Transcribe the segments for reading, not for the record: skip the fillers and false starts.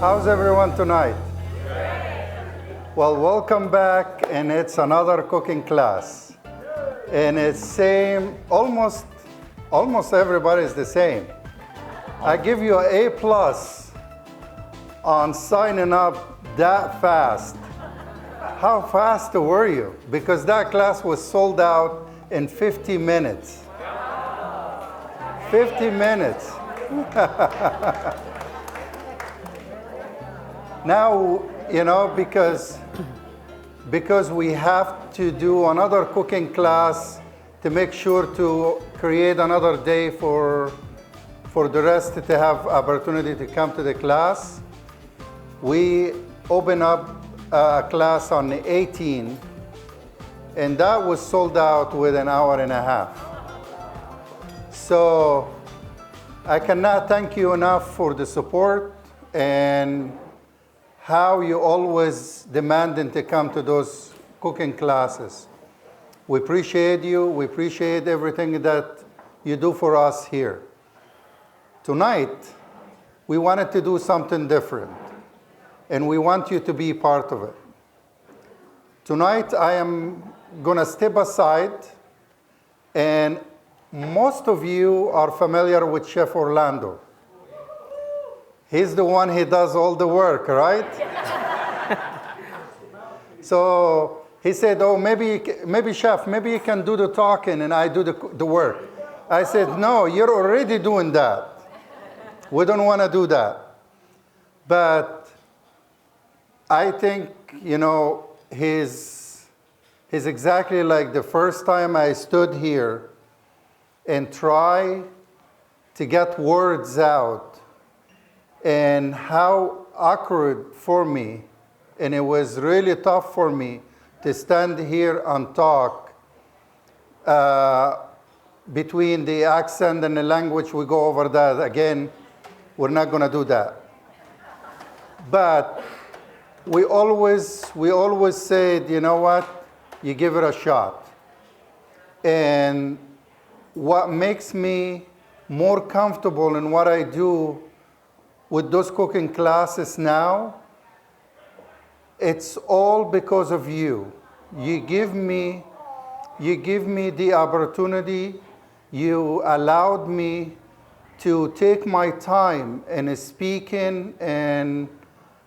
How's everyone tonight? Well, welcome back, and it's another cooking class. And it's same, almost everybody is the same. I give you an A+ on signing up that fast. How fast were you? Because that class was sold out in 50 minutes. 50 minutes. Now, you know, because we have to do another cooking class to make sure to create another day for the rest to have opportunity to come to the class, we open up a class on the 18th, and that was sold out within an hour and a half. So I cannot thank you enough for the support and how you always demanding to come to those cooking classes. We appreciate you. We appreciate everything that you do for us here. Tonight, we wanted to do something different, and we want you to be part of it. Tonight, I am going to step aside, and most of you are familiar with Chef Orlando. He's the one who does all the work, right? So he said, oh, maybe chef, maybe you can do the talking and I do the work. I said, no, you're already doing that. We don't want to do that. But I think, you know, he's exactly like the first time I stood here and try to get words out, and how awkward for me, and it was really tough for me to stand here and talk between the accent and the language. We go over that again. We're not going to do that. But we always said, you know what? You give it a shot. And what makes me more comfortable in what I do with those cooking classes now, it's all because of you. You give me the opportunity. You allowed me to take my time in speaking, and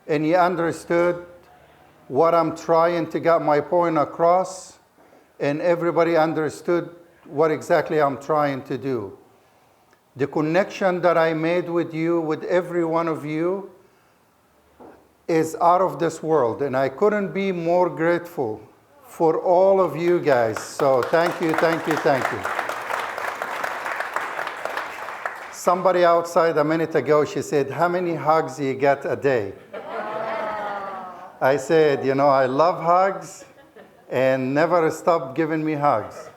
you understood what I'm trying to get my point across, and everybody understood what exactly I'm trying to do. The connection that I made with you, with every one of you, is out of this world. And I couldn't be more grateful for all of you guys. So thank you, thank you, thank you. Somebody outside a minute ago, she said, how many hugs do you get a day? I said, you know, I love hugs, and never stop giving me hugs.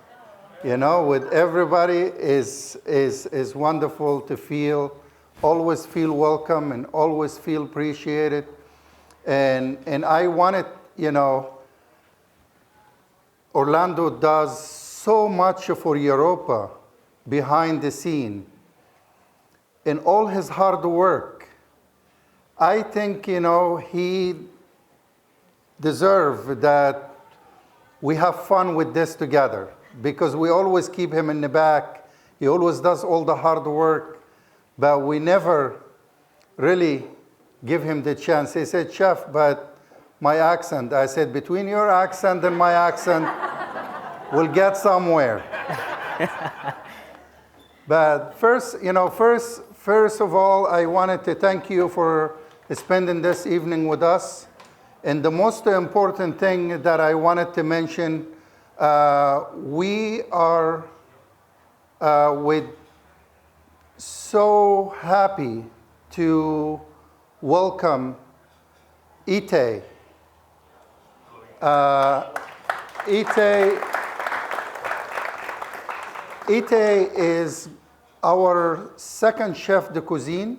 You know, with everybody is wonderful to feel, always feel welcome and always feel appreciated. And I wanted, you know, Orlando does so much for Europa behind the scene. And all his hard work, I think, you know, he deserves that we have fun with this together. Because we always keep him in the back. He always does all the hard work, but we never really give him the chance. He said, Chef, but my accent. I said, between your accent and my accent, we'll get somewhere. But first of all, I wanted to thank you for spending this evening with us. And the most important thing that I wanted to mention, we are so happy to welcome Ite. Ite is our second chef de cuisine,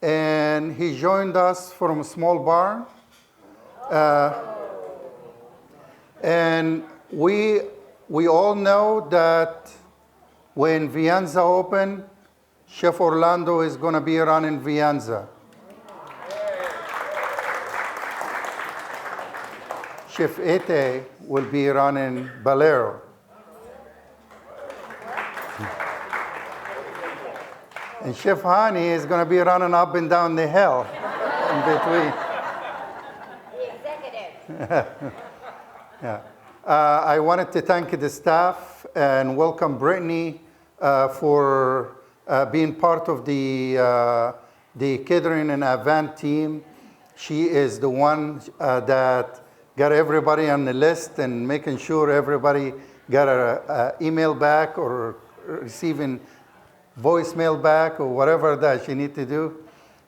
and he joined us from a small bar. And we all know that when Vianza open, Chef Orlando is going to be running Vianza. Chef Ete will be running Bolero. And Chef Hany is going to be running up and down the hill in between. The executive. Yeah. I wanted to thank the staff and welcome Brittany for being part of the catering and event team. She is the one that got everybody on the list and making sure everybody got an email back or receiving voicemail back or whatever that she need to do.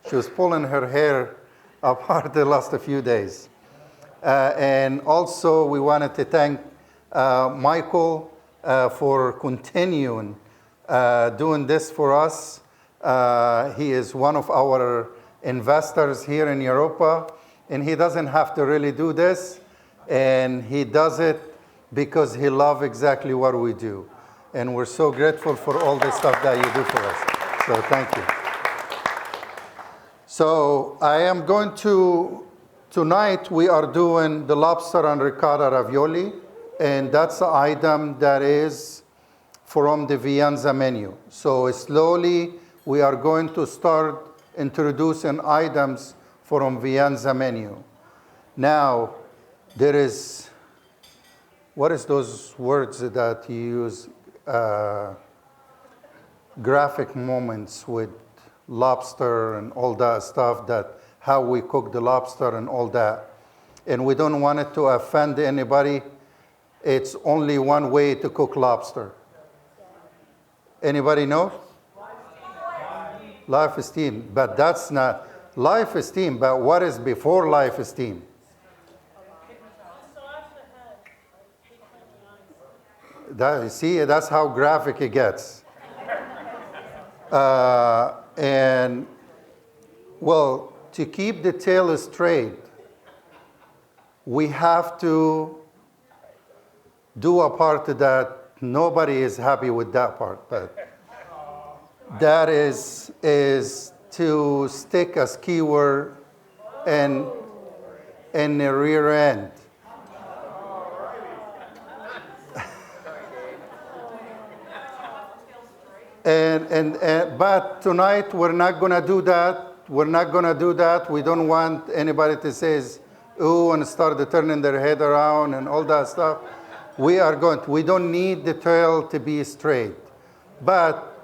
She was pulling her hair apart the last few days. And also we wanted to thank Michael for continuing doing this for us. He is one of our investors here in Europa, and he doesn't have to really do this, and he does it because he loves exactly what we do. And we're so grateful for all the stuff that you do for us. So thank you. So I am going to, tonight we are doing the lobster and ricotta ravioli, and that's the item that is from the Vianza menu. So slowly we are going to start introducing items from Vianza menu. Now, there is, what is those words that you use? Graphic moments with lobster and all that stuff, that how we cook the lobster and all that. And we don't want it to offend anybody. It's only one way to cook lobster. Anybody know? Life esteem. But that's not life esteem, but what is before life esteem? That, see, that's how graphic it gets. And, well, to keep the tail straight, we have to do a part that nobody is happy with that part, but that is to stick a skewer in the rear end. But tonight we're not going to do that. We're not going to do that. We don't want anybody to say, ooh, and start turning their head around and all that stuff. We don't need the tail to be straight. But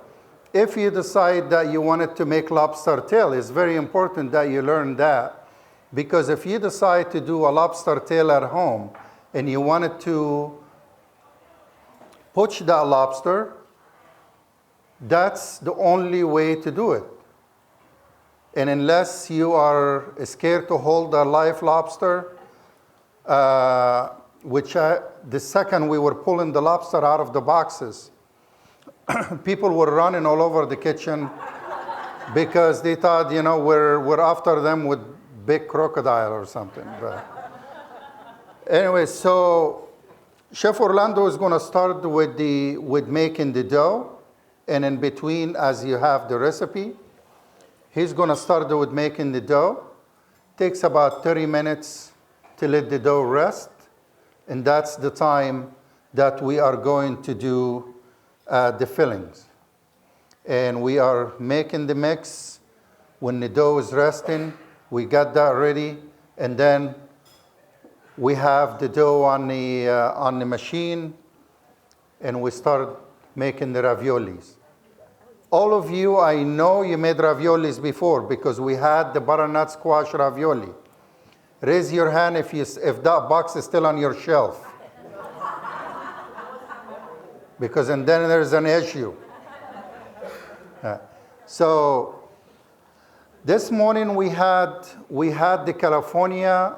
if you decide that you wanted to make lobster tail, it's very important that you learn that. Because if you decide to do a lobster tail at home and you wanted to poach that lobster, that's the only way to do it. And unless you are scared to hold a live lobster, the second we were pulling the lobster out of the boxes, people were running all over the kitchen because they thought, we're after them with big crocodile or something. But anyway, so Chef Orlando is going to start with making the dough. And in between, as you have the recipe, he's going to start with making the dough. Takes about 30 minutes to let the dough rest. And that's the time that we are going to do the fillings. And we are making the mix. When the dough is resting, we got that ready. And then we have the dough on the machine, and we start making the raviolis. All of you, I know you made raviolis before because we had the butternut squash ravioli. Raise your hand if that box is still on your shelf. Because and then there's an issue. So this morning we had the California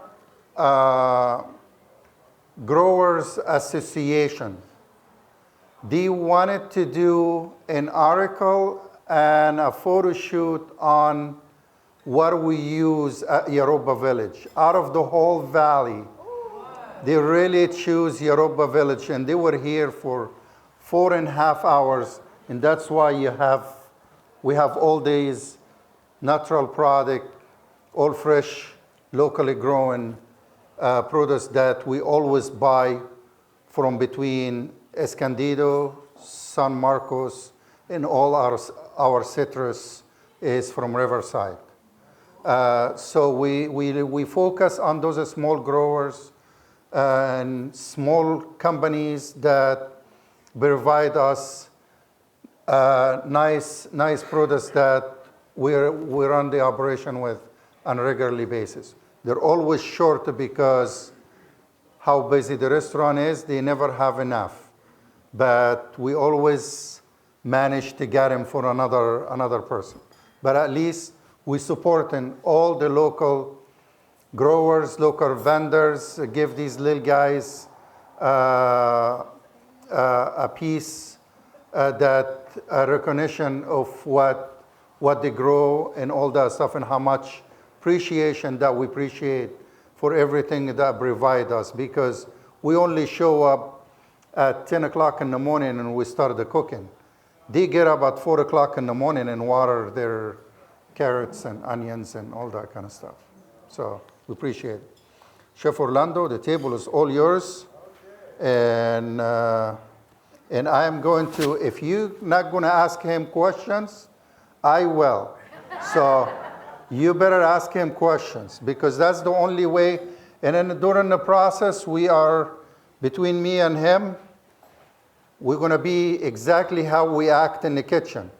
Growers Association. They wanted to do an article and a photo shoot on what we use at Yoruba Village. Out of the whole valley, they really choose Yoruba Village, and they were here for 4.5 hours, and that's why we have all these natural product, all fresh, locally grown produce that we always buy from between Escondido, San Marcos, and all our citrus is from Riverside. So we focus on those small growers and small companies that provide us nice products that we run the operation with on a regularly basis. They're always short because how busy the restaurant is, they never have enough. But we always manage to get them for another person. But at least we support all the local growers, local vendors, give these little guys a piece that a recognition of what they grow and all that stuff, and how much appreciation that we appreciate for everything that provide us, because we only show up at 10 o'clock in the morning and we start the cooking. They get up at 4 o'clock in the morning and water their carrots and onions and all that kind of stuff. So we appreciate it. Chef Orlando, the table is all yours. And I am going to, if you're not going to ask him questions, I will. So you better ask him questions, because that's the only way. And then during the process, we are, between me and him, we're going to be exactly how we act in the kitchen.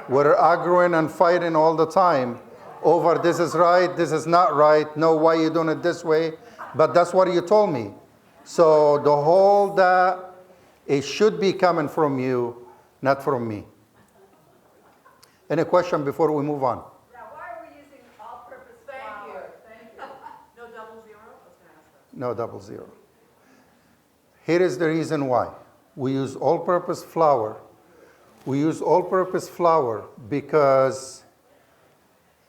We're arguing and fighting all the time over this is right, this is not right, no, why you doing it this way? But that's what you told me. So the whole that, it should be coming from you, not from me. Any question before we move on? Yeah, why are we using all-purpose flour? Thank you. No double zero? I was going to ask that. No double zero. Here is the reason why. We use all-purpose flour. We use all-purpose flour because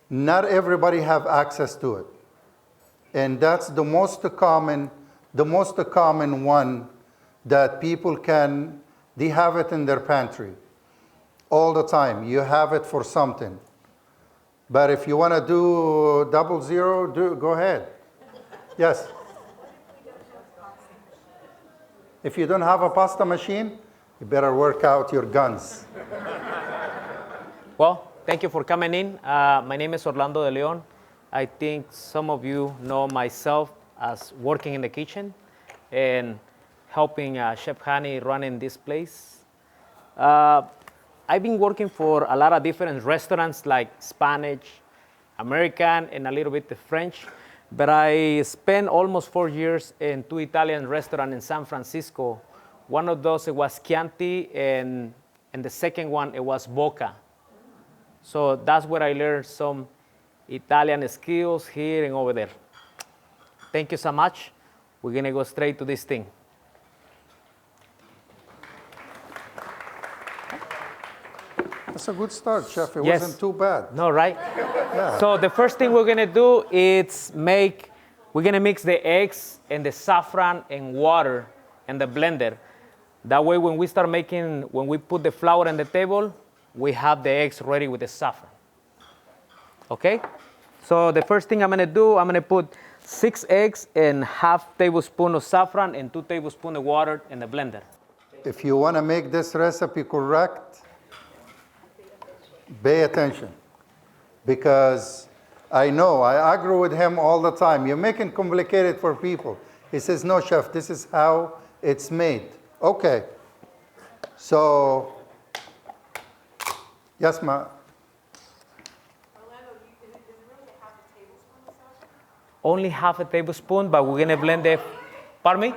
not everybody have access to it. And that's the most common one that people can, they have it in their pantry all the time. You have it for something. But if you want to do double zero, go ahead. Yes? If you don't have a pasta machine, you better work out your guns. Well, thank you for coming in. My name is Orlando DeLeon. I think some of you know myself as working in the kitchen and helping Chef Hany running this place. I've been working for a lot of different restaurants like Spanish, American, and a little bit of French. But I spent almost 4 years in 2 Italian restaurants in San Francisco. One of those, it was Chianti, and the second one, it was Boca. So that's where I learned some Italian skills here and over there. Thank you so much. We're going to go straight to this thing. That's a good start, Chef. It Yes. wasn't too bad. No, right? Yeah. So the first thing we're gonna do is we're gonna mix the eggs and the saffron and water in the blender. That way when we put the flour on the table, we have the eggs ready with the saffron. Okay? So the first thing I'm gonna do, I'm gonna put 6 eggs and half tablespoon of saffron and 2 tablespoons of water in the blender. If you want to make this recipe correct, pay attention, because I know, I argue with him all the time. You're making complicated for people. He says, no, Chef, this is how it's made. Okay. So, yes, ma. Orlando, is it really a half a tablespoon of saffron? Only half a tablespoon, but we're gonna blend it. Pardon me?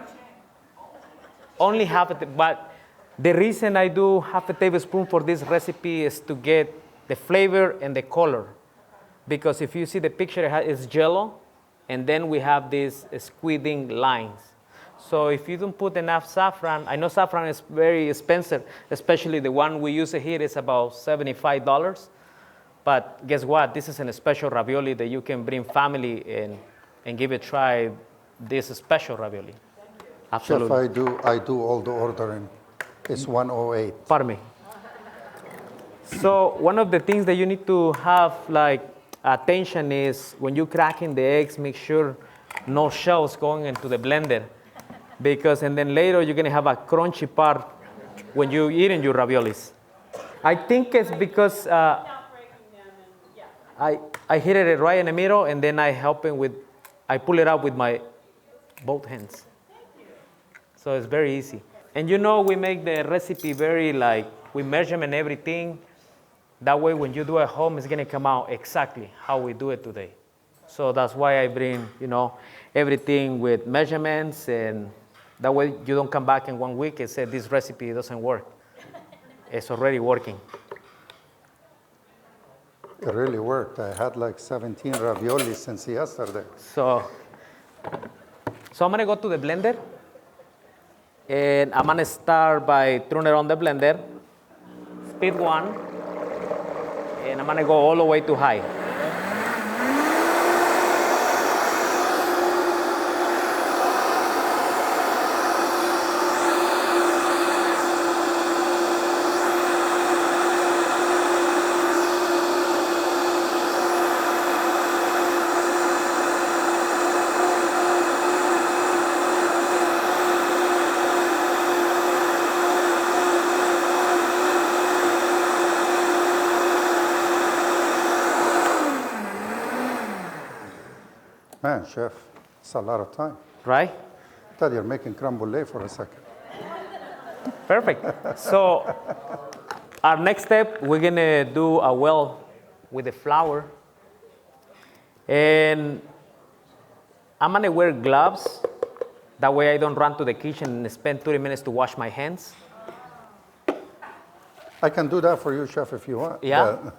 Only half but the reason I do half a tablespoon for this recipe is to get the flavor and the color. Because if you see the picture, it's jello, and then we have these squidding lines. So if you don't put enough saffron, I know saffron is very expensive, especially the one we use here is about $75. But guess what? This is a special ravioli that you can bring family and give it a try, this special ravioli. Absolutely. Chef, I do all the ordering. It's 108. Pardon me. So one of the things that you need to have like attention is when you're cracking the eggs, make sure no shells going into the blender. Because, and then later you're gonna have a crunchy part when you're eating your raviolis. I think it's because I hit it right in the middle, and then I pull it out with my both hands. So it's very easy. And we make the recipe very with measurement everything. That way when you do it at home, it's gonna come out exactly how we do it today. So that's why I bring, everything with measurements, and that way you don't come back in 1 week and say this recipe doesn't work. It's already working. It really worked. I had like 17 ravioli since yesterday. So I'm gonna go to the blender, and I'm gonna start by throwing it on the blender, speed 1, and I'm gonna go all the way to high. Man, chef, it's a lot of time. Right? I thought you were making creme brulee for a second. Perfect. So our next step, we're gonna do a well with the flour. And I'm gonna wear gloves. That way I don't run to the kitchen and spend 30 minutes to wash my hands. I can do that for you, chef, if you want. Yeah?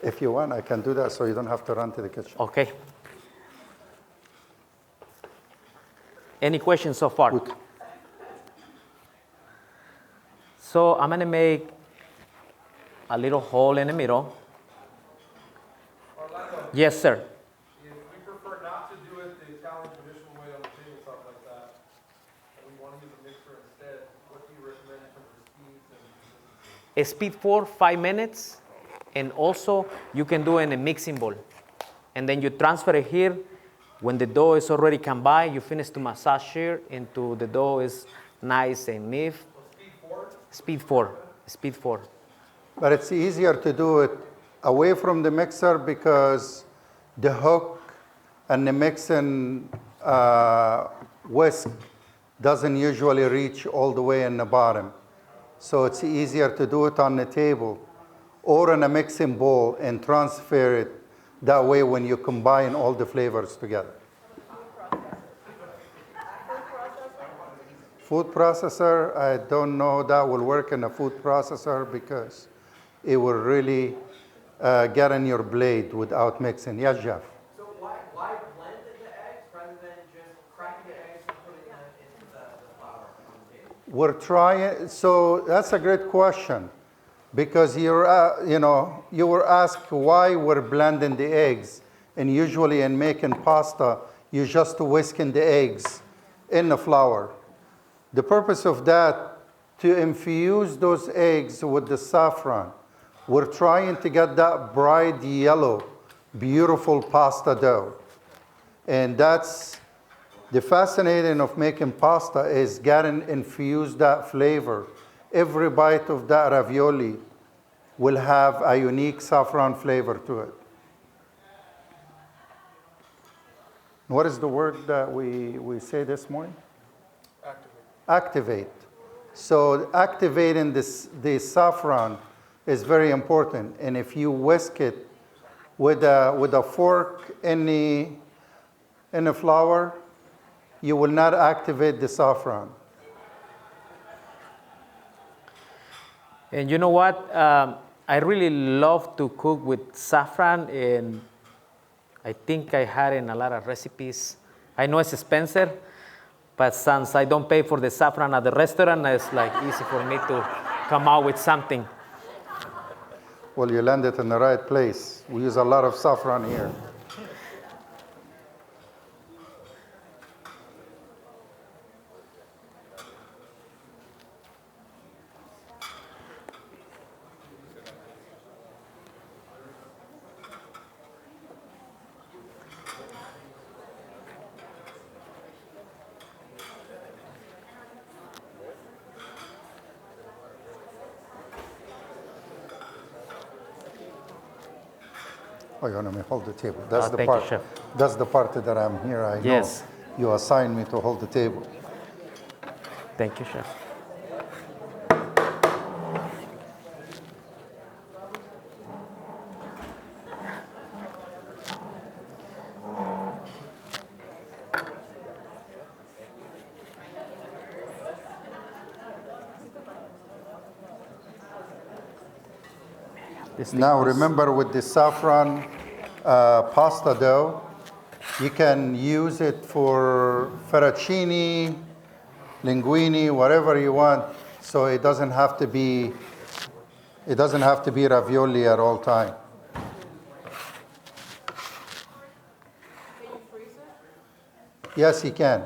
If you want, I can do that so you don't have to run to the kitchen. Okay. Any questions so far? Good. So I'm gonna make a little hole in the middle. Orlando, Yes, sir. if we prefer not to do it the Italian traditional way on the tabletop like that, and we want to use a mixer instead, what do you recommend in terms of speeds and consistency? Speed 4, 5 minutes. And also, you can do it in a mixing bowl. And then you transfer it here. When the dough is already come by, you finish to massage here into the dough is nice and neat. Speed 4. Speed 4. But it's easier to do it away from the mixer because the hook and the mixing whisk doesn't usually reach all the way in the bottom. So it's easier to do it on the table or in a mixing bowl and transfer it that way when you combine all the flavors together. Food processor, I don't know that will work in a food processor because it will really get in your blade without mixing. Yes, Jeff? So why blend the eggs rather than just cracking the eggs and putting them into the flour on the table? We're trying, so that's a great question because you were asked why we're blending the eggs. And usually in making pasta, you just whisking the eggs in the flour. The purpose of that, to infuse those eggs with the saffron. We're trying to get that bright yellow, beautiful pasta dough. And that's the fascinating of making pasta is getting infused that flavor. Every bite of that ravioli will have a unique saffron flavor to it. What is the word that we say this morning? Activate. So activating the saffron is very important. And if you whisk it with a fork in the flour, you will not activate the saffron. And you know what? I really love to cook with saffron, and I think I had in a lot of recipes. I know it's expensive, but since I don't pay for the saffron at the restaurant, it's like easy for me to come out with something. Well, you landed in the right place. We use a lot of saffron here. Oh, you want me to hold the table? That's the thank you, part. chef. That's the part that I'm here. I Yes. know. You assigned me to hold the table. Thank you, chef. Now remember, with the saffron pasta dough, you can use it for fettuccine, linguine, whatever you want. So it doesn't have to be ravioli at all time. Can you freeze it? Yes, you can.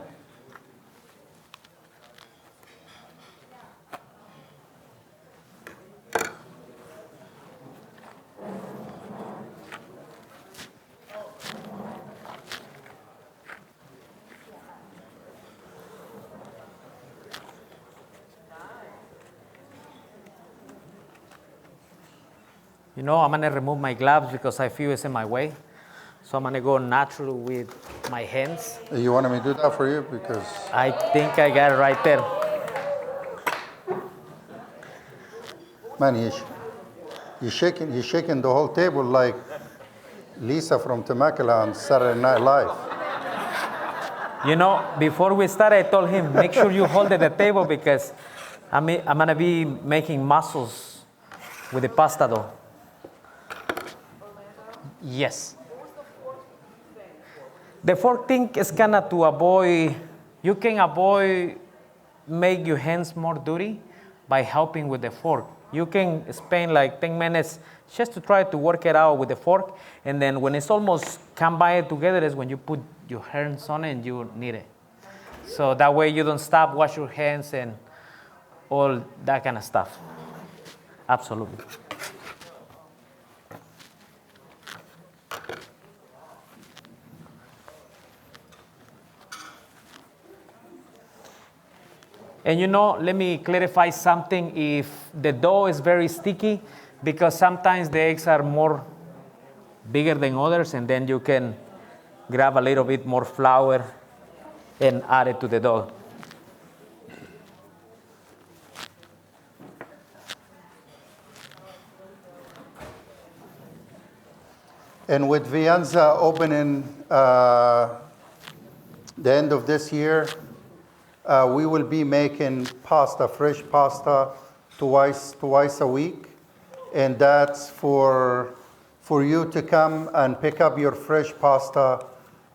You know, I'm gonna remove my gloves because I feel it's in my way. So I'm gonna go natural with my hands. You want me to do that for you? Because I think I got it right there. man, he's shaking the whole table like Lisa from Temecula on Saturday Night Live. You know, before we started, I told him, make sure you hold at the table because I'm gonna be making mussels with the pasta dough. Yes. The fork thing is kind of to avoid, you can avoid make your hands more dirty by helping with the fork. You can spend like 10 minutes just to try to work it out with the fork, and then when it's almost combined together is when you put your hands on it and you knead it. So that way you don't stop, wash your hands and all that kind of stuff. Absolutely. And you know, let me clarify something. If the dough is very sticky, because sometimes the eggs are more bigger than others, and then you can grab a little bit more flour and add it to the dough. And with Vianza opening the end of this year, we will be making pasta, fresh pasta, twice a week, and that's for you to come and pick up your fresh pasta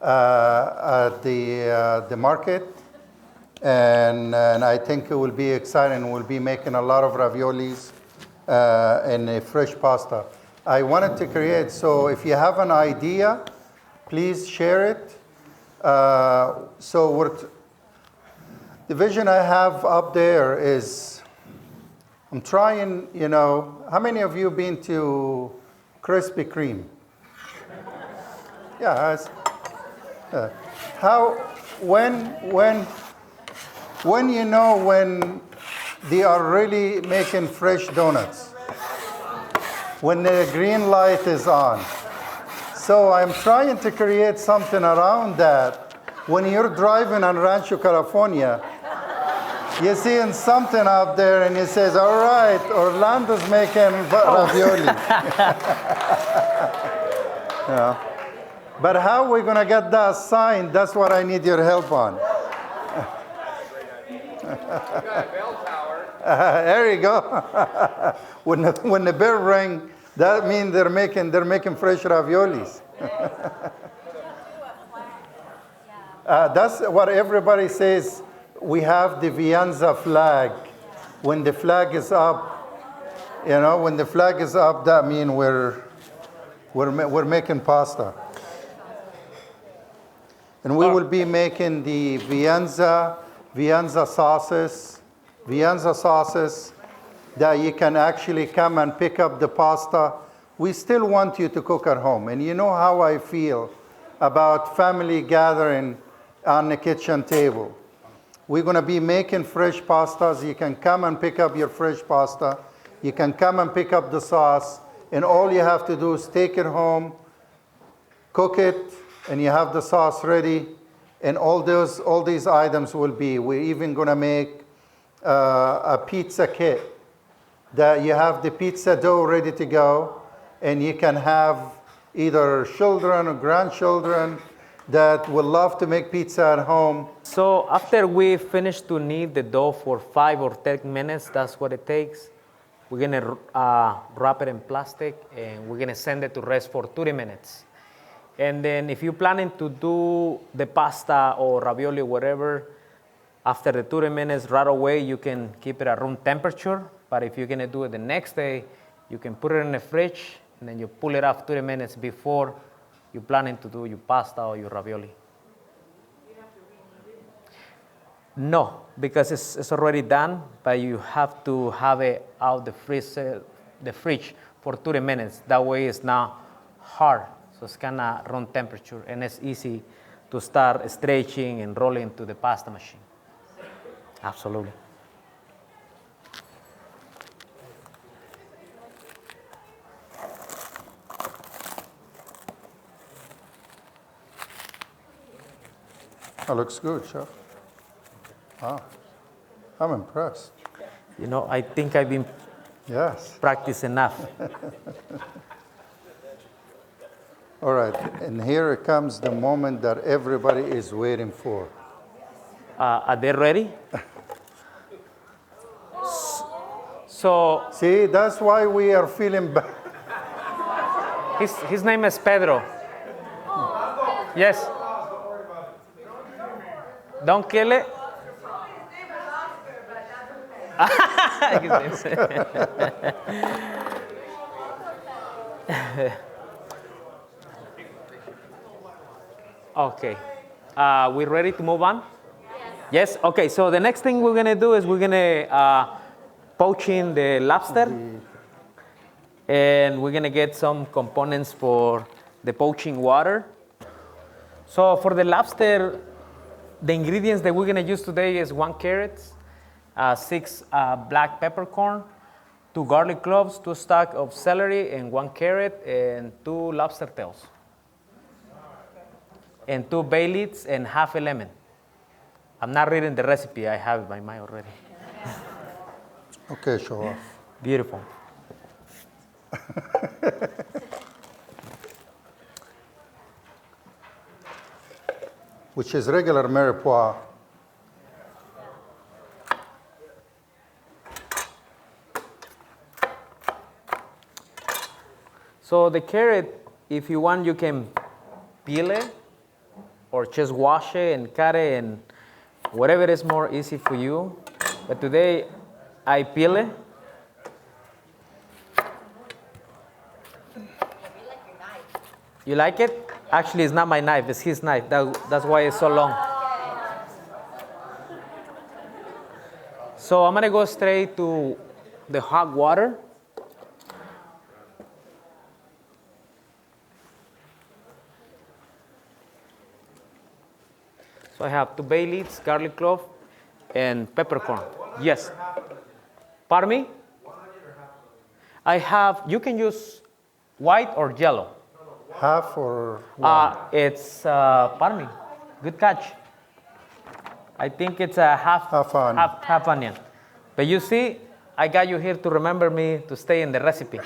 at the market, and I think it will be exciting. We'll be making a lot of raviolis and a fresh pasta. I wanted to create, so if you have an idea, please share it. The vision I have up there is, I'm trying, you know, how many of you been to Krispy Kreme? Yeah, when you know when they are really making fresh donuts, when the green light is on. So I'm trying to create something around that. When you're driving on Rancho, California, you're seeing something out there and it says, all right, Orlando's making ravioli. Yeah. But how we're going to get that sign, that's what I need your help on. There you go. when the bell ring, that means they're making fresh raviolis. That's what everybody says. We have the Vianza flag. When the flag is up, you know, when the flag is up, that means we're making pasta. And we will be making the Vianza sauces that you can actually come and pick up the pasta. We still want you to cook at home. And you know how I feel about family gathering on the kitchen table. We're going to be making fresh pastas. You can come and pick up your fresh pasta. You can come and pick up the sauce. And all you have to do is take it home, cook it, and you have the sauce ready, and all these items will be. We're even gonna make a pizza kit that you have the pizza dough ready to go, and you can have either children or grandchildren that would love to make pizza at home. So after we finish to knead the dough for 5 or 10 minutes, that's what it takes. We're gonna wrap it in plastic and we're gonna send it to rest for 30 minutes. And then if you're planning to do the pasta or ravioli or whatever, after the 30 minutes right away, you can keep it at room temperature. But if you're gonna do it the next day, you can put it in the fridge and then you pull it off 30 minutes before you're planning to do your pasta or your ravioli. No, because it's already done, but you have to have it out the fridge for 30 minutes. That way it's not hard, so it's kind of room temperature, and it's easy to start stretching and rolling to the pasta machine. Absolutely. That looks good, Chef. Wow, I'm impressed. You know, I think I've been Yes. practiced enough. All right, and here it comes the moment that everybody is waiting for. Are they ready? So See, that's why we are feeling bad. his name is Pedro. Yes. Don't kill it. His name's Okay. We ready to move on? Yes. Okay. So the next thing we're gonna do is we're gonna poaching the lobster, and we're gonna get some components for the poaching water. So for the lobster, the ingredients that we're gonna use today is 1 carrot, 6 black peppercorn, 2 garlic cloves, 2 stalks of celery, and 1 carrot, and 2 lobster tails, and 2 bay leaves, and half a lemon. I'm not reading the recipe. I have it by mind already. Okay, show off. Beautiful. Which is regular mirepoix. So the carrot, if you want, you can peel it or just wash it and cut it, and whatever is more easy for you. But today, I peel it. You like it? Actually, it's not my knife, it's his knife. That's why it's so long. So I'm gonna go straight to the hot water. So I have 2 bay leaves, garlic clove, and peppercorn. Yes. Pardon me? I have, you can use white or yellow. Half or one? Pardon me, good catch. I think it's a Half onion. half onion. But you see, I got you here to remember me to stay in the recipe.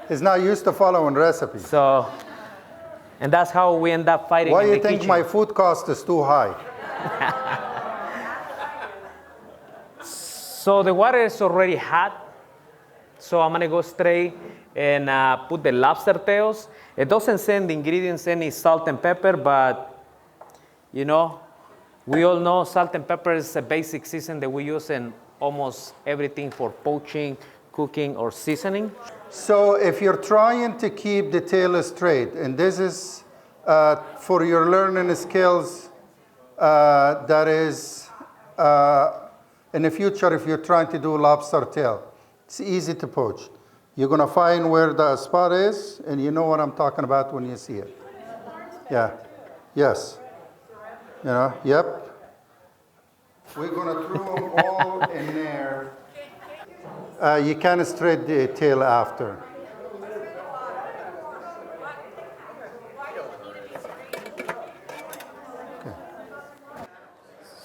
He's not used to following recipes. So, and that's how we end up fighting Why in do the you think kitchen. my food cost is too high? So the water is already hot. So I'm gonna go straight and put the lobster tails. It doesn't say in the ingredients any salt and pepper, but you know, we all know salt and pepper is a basic season that we use in almost everything for poaching, cooking, or seasoning. So if you're trying to keep the tail straight, and this is for your learning skills, that is in the future if you're trying to do lobster tail, it's easy to poach. You're gonna find where the spot is, and you know what I'm talking about when you see it. Yeah, yes. You know, yep. We're gonna throw them all in there. You can straight the tail after.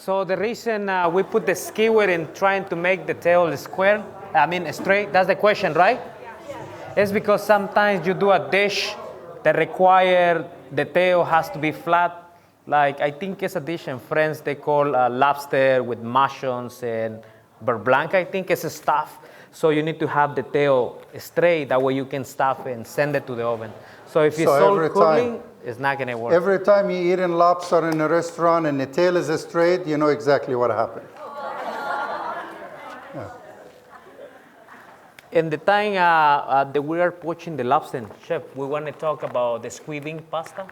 So the reason we put the skewer in trying to make the tail square, I mean straight, that's the question, right? It's because sometimes you do a dish that require the tail has to be flat. Like I think it's a dish in France they call lobster with mushrooms and beurre blanc, I think it's a stuff. So you need to have the tail straight, that way you can stuff and send it to the oven. So if it's So all every curly, time- it's not gonna work. Every time you eat in lobster in a restaurant and the tail is straight, you know exactly what happened. In the time that we are poaching the lobster, chef, we want to talk about the squid ink pasta.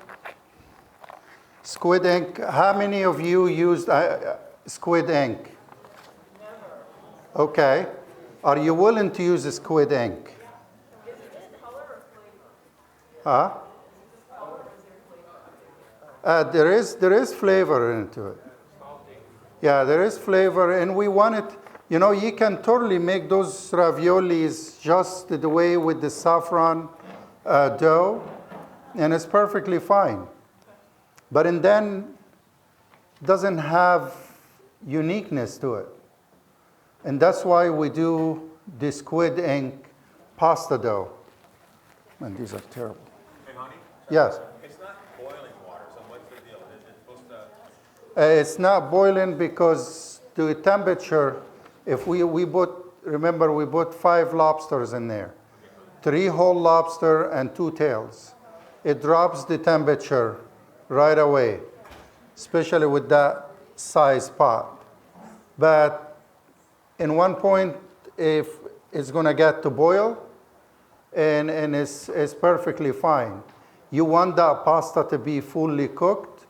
Squid ink, how many of you used squid ink? Never. Okay. Are you willing to use squid ink? Is it just color or flavor? Huh? Color or is there flavor? There is flavor into it. Yeah, there is flavor, and we want it. You know, you can totally make those raviolis just the way with the saffron dough, and it's perfectly fine. But and then doesn't have uniqueness to it, and that's why we do the squid ink pasta dough. Man, these are terrible. Hey, honey, Yes. it's not boiling water, so what's the deal? Is it supposed to? It's not boiling because the temperature, if we put, remember we put 5 lobsters in there, 3 whole lobster and 2 tails. It drops the temperature right away, especially with that size pot. But in one point, if it's gonna get to boil, and it's perfectly fine. You want that pasta to be fully cooked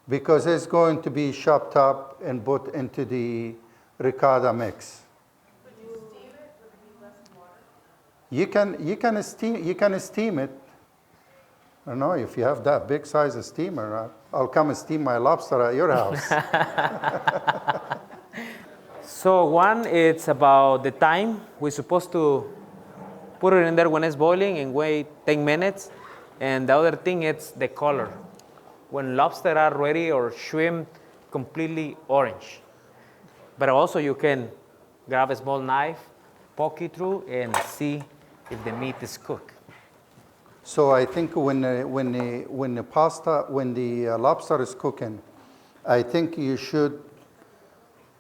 because it's going to be chopped up and put into the ricotta mix. Could you steam it? Would it be less water? You can steam it. I don't know if you have that big size of steamer. I'll come and steam my lobster at your house. So one, it's about the time. We're supposed to put it in there when it's boiling and wait 10 minutes. And the other thing, it's the color. When lobster are ready or shrimp, completely orange. But also you can grab a small knife, poke it through, and see if the meat is cooked. So I think when the lobster is cooking, I think you should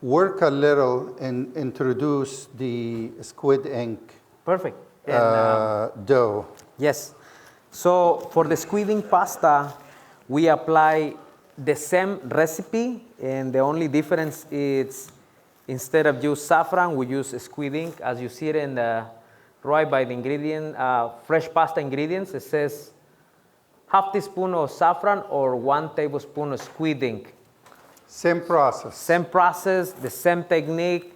work a little and introduce the squid ink Perfect. And, dough. yes. So for the squid ink pasta, we apply the same recipe, and the only difference is instead of use saffron, we use squid ink. As you see it in the right by the ingredient, fresh pasta ingredients, it says half teaspoon of saffron or 1 tablespoon of squid ink. Same process. Same process, the same technique.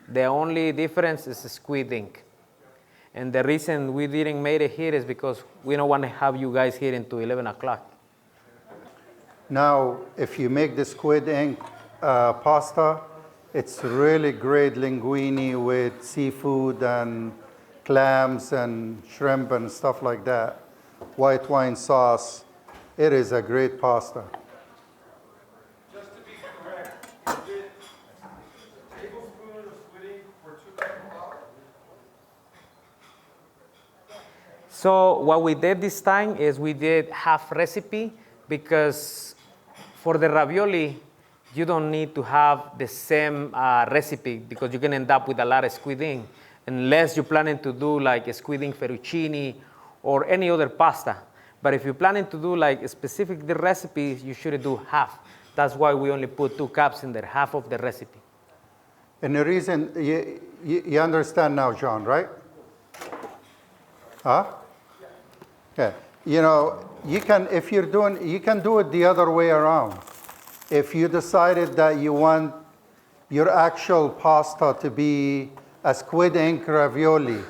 The only difference is the squid ink. And the reason we didn't make it here is because we don't want to have you guys here until 11 o'clock. Now, if you make the squid ink pasta, it's really great linguine with seafood and clams and shrimp and stuff like that. White wine sauce. It is a great pasta. Just to be correct, is it a tablespoon of squid ink for 2 cups of flour? So what we did this time is we did half recipe because for the ravioli, you don't need to have the same recipe because you can end up with a lot of squid ink unless you're planning to do like a squid ink fettuccine or any other pasta. But if you're planning to do like specific the recipes, you should do half. That's why we only put 2 cups in there, half of the recipe. And the reason, you understand now, John, right? Huh? Okay. You know, you can, if you're doing, you can do it the other way around. If you decided that you want your actual pasta to be a squid ink ravioli,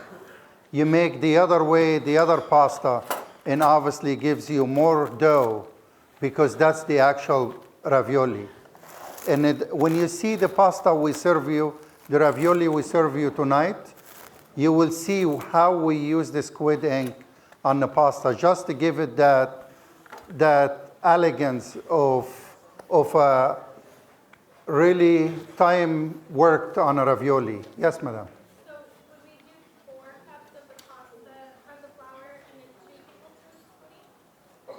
you make the other way, the other pasta, and obviously gives you more dough because that's the actual ravioli. And when you see the pasta we serve you, the ravioli we serve you tonight, you will see how we use the squid ink on the pasta just to give it that elegance of a really time worked on a ravioli. Yes, madam. So would we do 4 cups of the pasta or the flour and then 2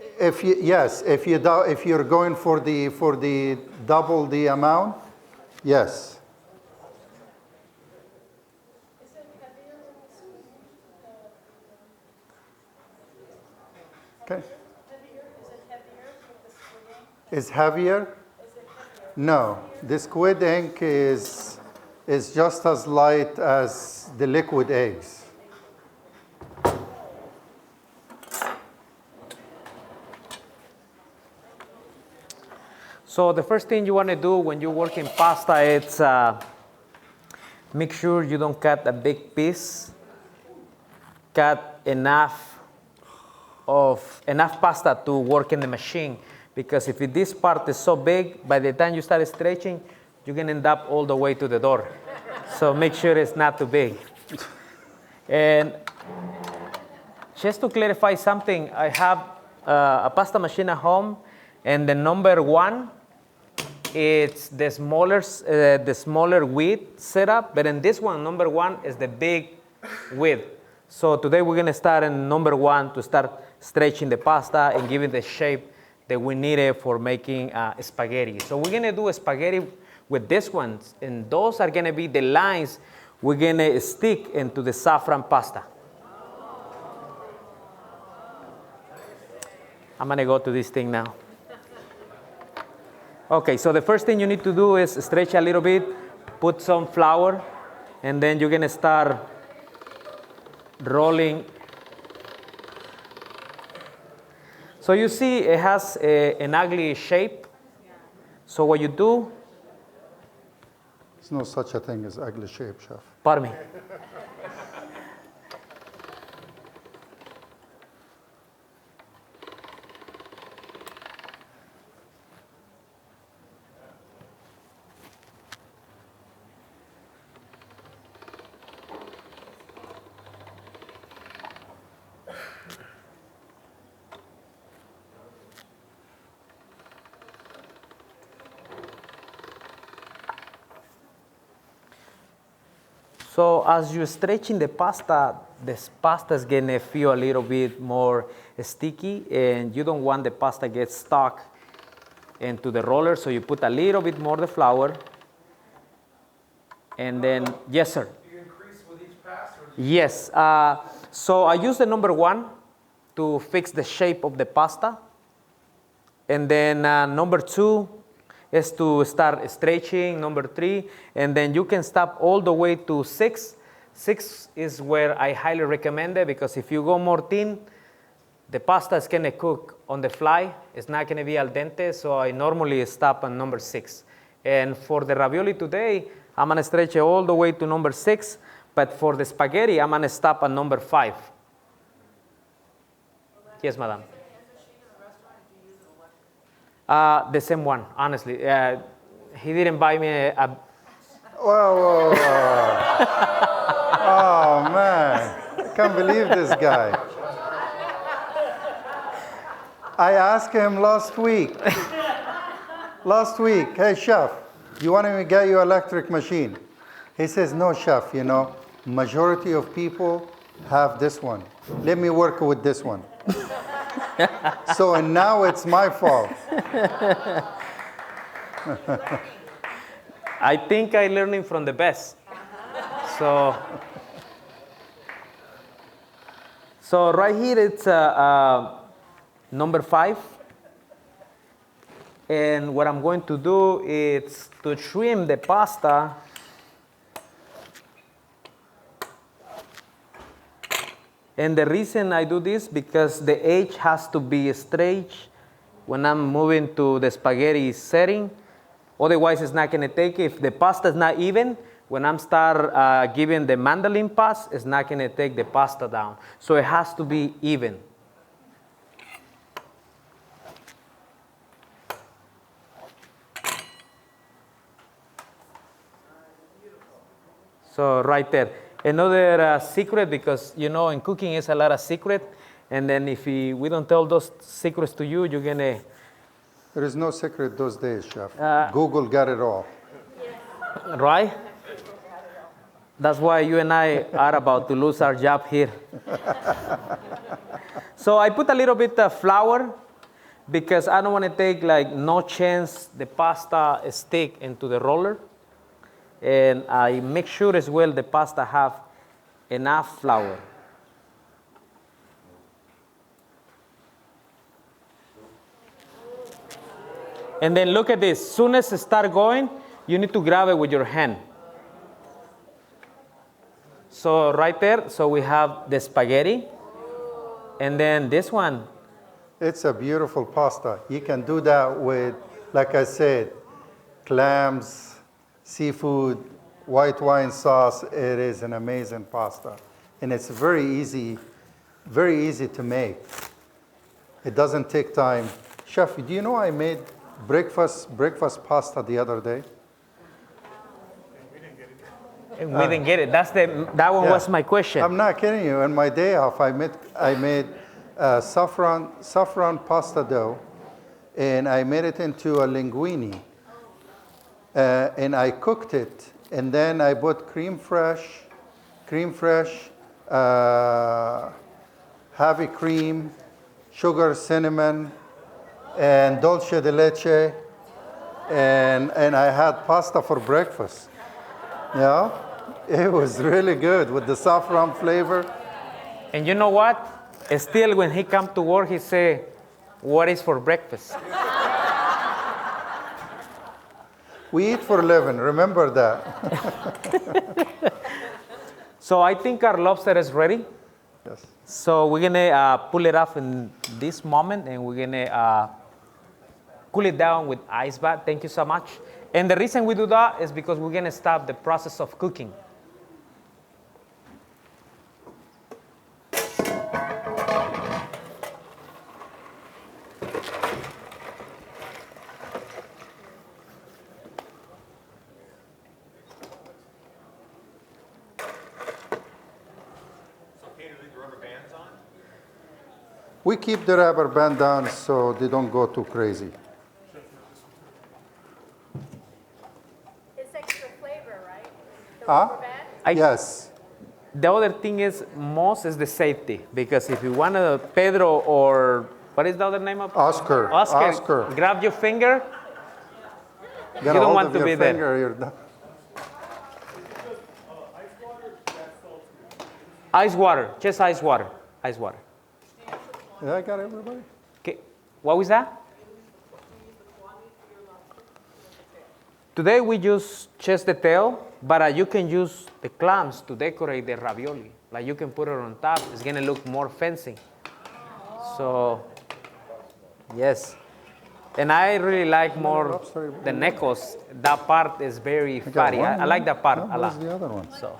tablespoons? If you, yes, if you're going for the double the amount, yes. Is it heavier with the spoon? Okay. Heavier? Is it heavier with the spoon? Is heavier? Is it heavier? No. The squid ink is just as light as the liquid eggs. So the first thing you want to do when you work in pasta is make sure you don't cut a big piece. Cut enough pasta to work in the machine, because if this part is so big, by the time you start stretching, you can end up all the way to the door. So make sure it's not too big. And just to clarify something, I have a pasta machine at home, and the number 1, it's the smaller width setup, but in this one, number 1 is the big width. So today we're gonna start in number 1 to start stretching the pasta and giving the shape that we needed for making spaghetti. So we're gonna do a spaghetti with this one, and those are gonna be the lines we're gonna stick into the saffron pasta. I'm gonna go to this thing now. Okay, so the first thing you need to do is stretch a little bit, put some flour, and then you're gonna start rolling. So you see it has an ugly shape. So what you do, There's no such a thing as ugly shape, chef. pardon me. So as you're stretching the pasta, this pasta is gonna feel a little bit more sticky, and you don't want the pasta get stuck into the roller, so you put a little bit more the flour, and then, yes sir. Do you increase with each pass, or? Yes, so I use the number 1 to fix the shape of the pasta, and then number 2 is to start stretching, number 3, and then you can stop all the way to 6. 6 is where I highly recommend it, because if you go more thin, the pasta is gonna cook on the fly. It's not gonna be al dente, so I normally stop on number 6. And for the ravioli today, I'm gonna stretch it all the way to number 6, but for the spaghetti, I'm gonna stop at number 5. Yes, madam. The same one, honestly. He didn't buy me a Whoa, whoa, whoa. Oh, man. I can't believe this guy. I asked him last week. Hey, chef, you want me to get you electric machine? He says, no, chef, majority of people have this one. Let me work with this one. So, and now it's my fault. I think I'm learning from the best. So right here it's number 5. And what I'm going to do is to trim the pasta. And the reason I do this, because the edge has to be straight when I'm moving to the spaghetti setting. Otherwise, it's not gonna take. If the pasta is not even, when I'm start giving the mandolin pass, it's not gonna take the pasta down. So it has to be even. So right there. Another secret, because in cooking is a lot of secret, and then if we don't tell those secrets to you, you're gonna There is no secret those days, Chef. Uh, Google got it all. Right? That's why you and I are about to lose our job here. So I put a little bit of flour because I don't want to take like no chance the pasta stick into the roller. And I make sure as well the pasta have enough flour. And then look at this. Soon as it start going, you need to grab it with your hand. So right there, so we have the spaghetti. And then this one. It's a beautiful pasta. You can do that with, like I said, clams, seafood, white wine sauce. It is an amazing pasta. And it's very easy to make. It doesn't take time. Chef, do you know I made breakfast pasta the other day? We didn't get it. That one Yeah. was my question. I'm not kidding you. On my day off, I made saffron pasta dough, and I made it into a linguine. And I cooked it, and then I put creme fraiche, heavy cream, sugar, cinnamon, and dulce de leche, and I had pasta for breakfast. Yeah, it was really good with the saffron flavor. And you know what? Still, when he come to work, he say, "What is for breakfast?" We eat for a living, remember that. So I think our lobster is ready. Yes. So we're gonna pull it off in this moment, and we're gonna cool it down with ice bath. Thank you so much. And the reason we do that is because we're gonna stop the process of cooking. So can you leave the rubber bands on? We keep the rubber band down so they don't go too crazy. It's extra flavor, right? The Huh? rubber band? Yes. The other thing is most is the safety, because if you want to Pedro or what is the other name of Oscar. Oscar, grab your finger. Get You a don't hold want of to your be there. finger, you're done. Ice water, just ice water, ice water. Yeah, I got everybody. Okay, what was that? Today we use just the tail, but you can use the clams to decorate the ravioli. Like you can put it on top. It's gonna look more fancy. So, yes. And I really like more lobster. the necos. That part is very got fatty. one, I like that part No, a lot. where's the other one? So,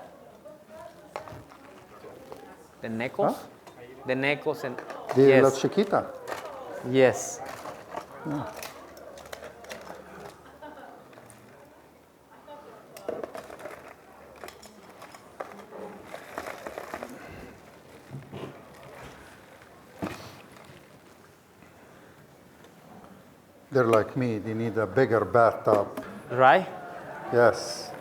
the necos, the necos, and The La yes, Chiquita. yes. They're like me. They need a bigger bathtub. Right? Yes.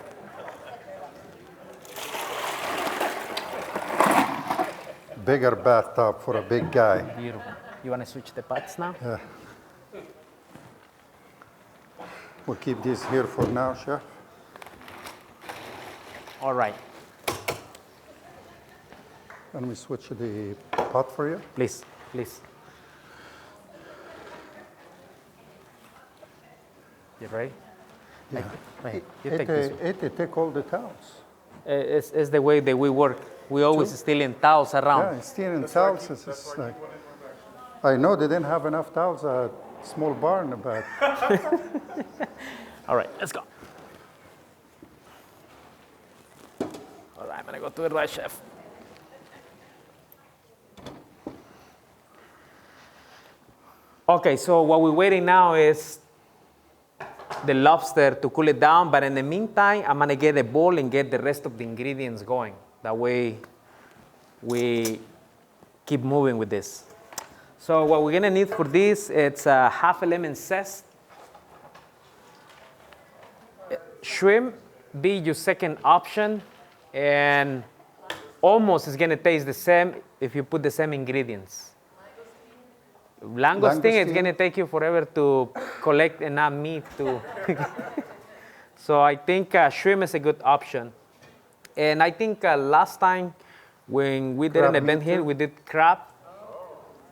Bigger bathtub for a big guy. Beautiful. You want to switch the pots now? We'll keep this here for now, Chef. All right. Let me switch the pot for you. Please, please. You ready? Yeah. Wait, you take this one. Take all the towels. It's the way that we work. We always stealing towels around. Yeah, stealing towels is like. I know they didn't have enough towels at small barn, but All right, let's go. All right, I'm gonna go to the right, chef. Okay, so what we're waiting now is the lobster to cool it down, but in the meantime, I'm gonna get a bowl and get the rest of the ingredients going. That way, we keep moving with this. So what we're gonna need for this, it's a half a lemon zest, shrimp be your second option, and almost it's gonna taste the same if you put the same ingredients. Langoustine, it's Langoustine? gonna take you forever to collect enough meat to. So I think shrimp is a good option. And I think last time when we did Crab an event meat here, too? we did crab.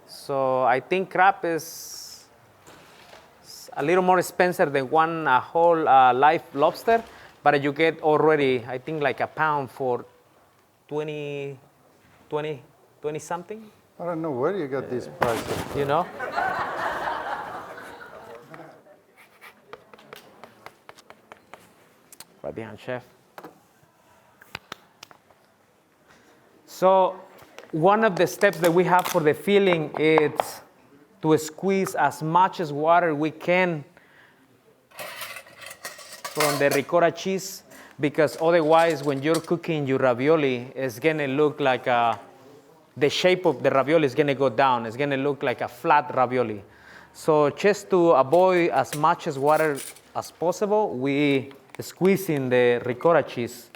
So I think crab is a little more expensive than one whole live lobster, but you get already, I think, like a pound for 20 something, I don't know where you got these prices. you know? Right behind chef. So one of the steps that we have for the filling is to squeeze as much as water we can from the ricotta cheese, because otherwise when you're cooking your ravioli, it's gonna look like the shape of the ravioli is gonna go down. It's gonna look like a flat ravioli. So just to avoid as much as water as possible, we squeeze in the ricotta cheese.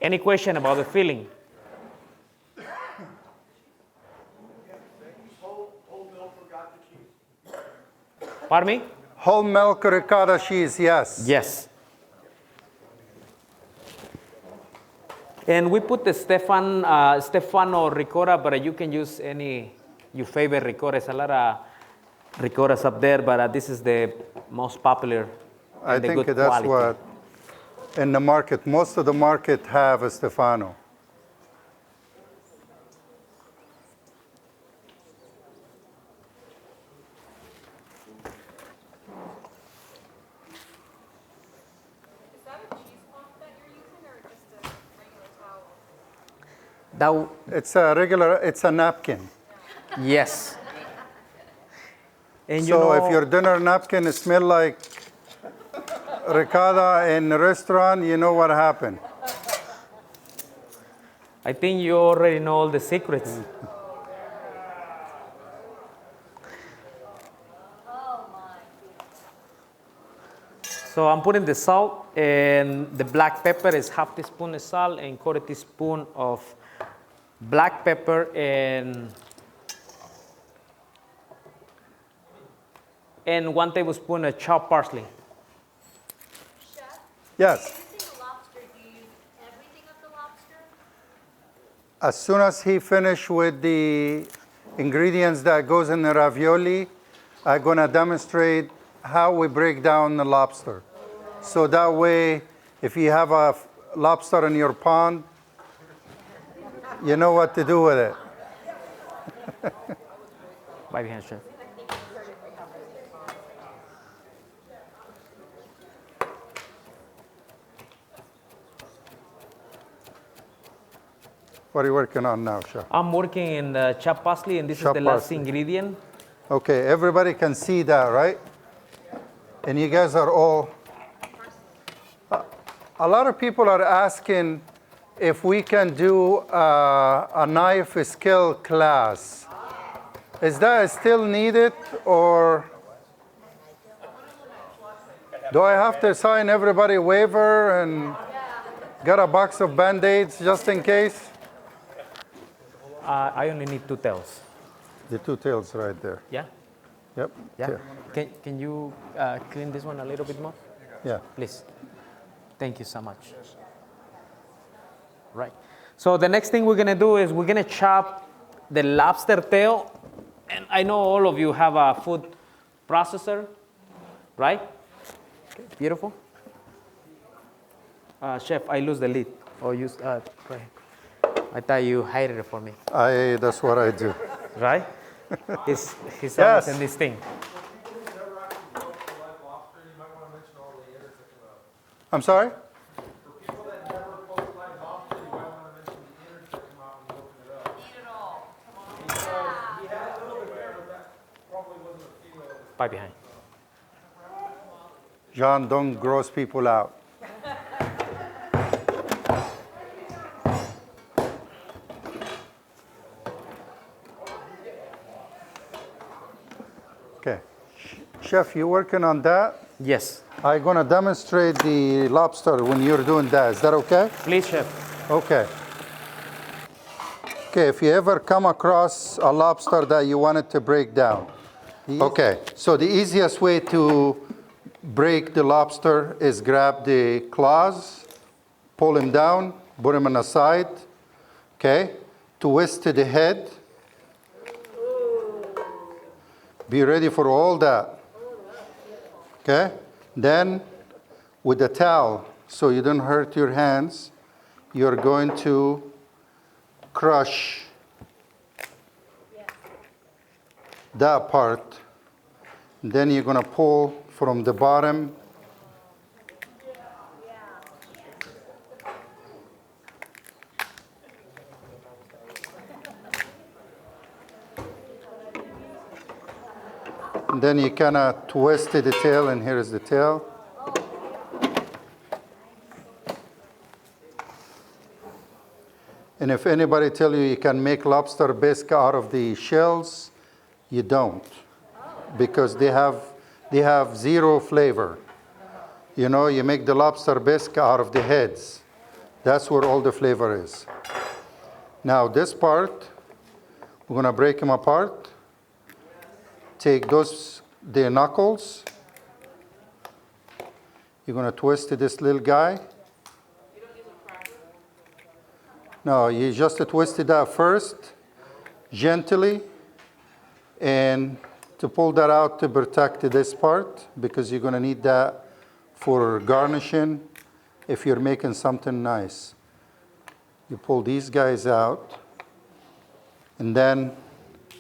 Any question about the filling? Pardon me? Whole milk ricotta cheese, yes. Yes. And we put the Stefano ricotta, but you can use any your favorite ricotta. There's a lot of ricottas up there, but this is the most popular. I and the think good that's quality. what in the market, most of the market have a Stefano. Is that a cheesecloth that you're using or just a regular towel? It's a regular, it's a napkin. Yes. And So if your dinner napkin smell like ricotta in a restaurant, you know what happened. I think you already know all the secrets. So I'm putting the salt, and the black pepper is half teaspoon of salt and quarter teaspoon of black pepper, and 1 tablespoon of chopped parsley. Chef, Yes, when you say lobster, do you use everything of the lobster? as soon as he finish with the ingredients that goes in the ravioli, I'm gonna demonstrate how we break down the lobster. So that way, if you have a lobster in your pond, you know what to do with it. Right behind chef. What are you working on now, Chef? I'm working in the chopped parsley, and this Chopped is the last parsley. ingredient. Okay, everybody can see that, right? And you guys are all. A lot of people are asking if we can do a knife skill class. Is that still needed, or do I have to sign everybody waiver and get a box of Band-Aids just in case? I only need 2 tails. The 2 tails right there. Yeah? Yep. Yeah? Here. Can you clean this one a little bit more? Yeah. Please. Thank you so much. Right. So the next thing we're gonna do is we're gonna chop the lobster tail. And I know all of you have a food processor, right? Okay, beautiful. Chef, I lose the lid. Or use, go ahead. I thought you hid it for me, That's what I do. right? He's Yes. always in this thing. If you never actually go for live lobster, you might want to mention all the layers that come out. I'm sorry? For people that never post live lobster, you might want to mention the innards that come out when you open it up. Eat it all. Come on. Because he had a little bit there, but that probably wasn't a kilo. Bye behind. John, don't gross people out. Okay. Chef, you working on that? Yes. I'm going to demonstrate the lobster when you're doing that. Is that okay? Please, chef. Okay. Okay, if you ever come across a lobster that you wanted to break down. Okay, so the easiest way to break the lobster is grab the claws, pull him down, put him on the side, okay? Twist to the head. Be ready for all that. Okay? Then, with a towel, so you don't hurt your hands, you're going to crush that part. Then you're going to pull from the bottom. And then you kind of twist the tail, and here is the tail. And if anybody tell you can make lobster bisque out of the shells, you don't, because they have zero flavor. You know, you make the lobster bisque out of the heads. That's where all the flavor is. Now this part, we're gonna break them apart. Take the knuckles. You're gonna twist this little guy. No, you just twist it out first, gently, and to pull that out to protect this part, because you're gonna need that for garnishing if you're making something nice. You pull these guys out, and then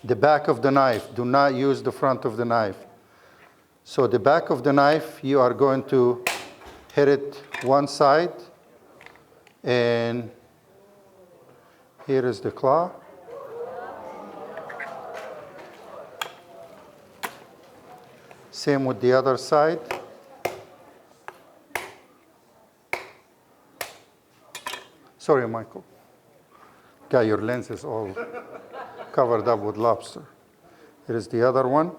the back of the knife. Do not use the front of the knife. So the back of the knife, you are going to hit it one side, and here is the claw. Same with the other side. Sorry, Michael. Got your lenses all covered up with lobster. Here is the other one.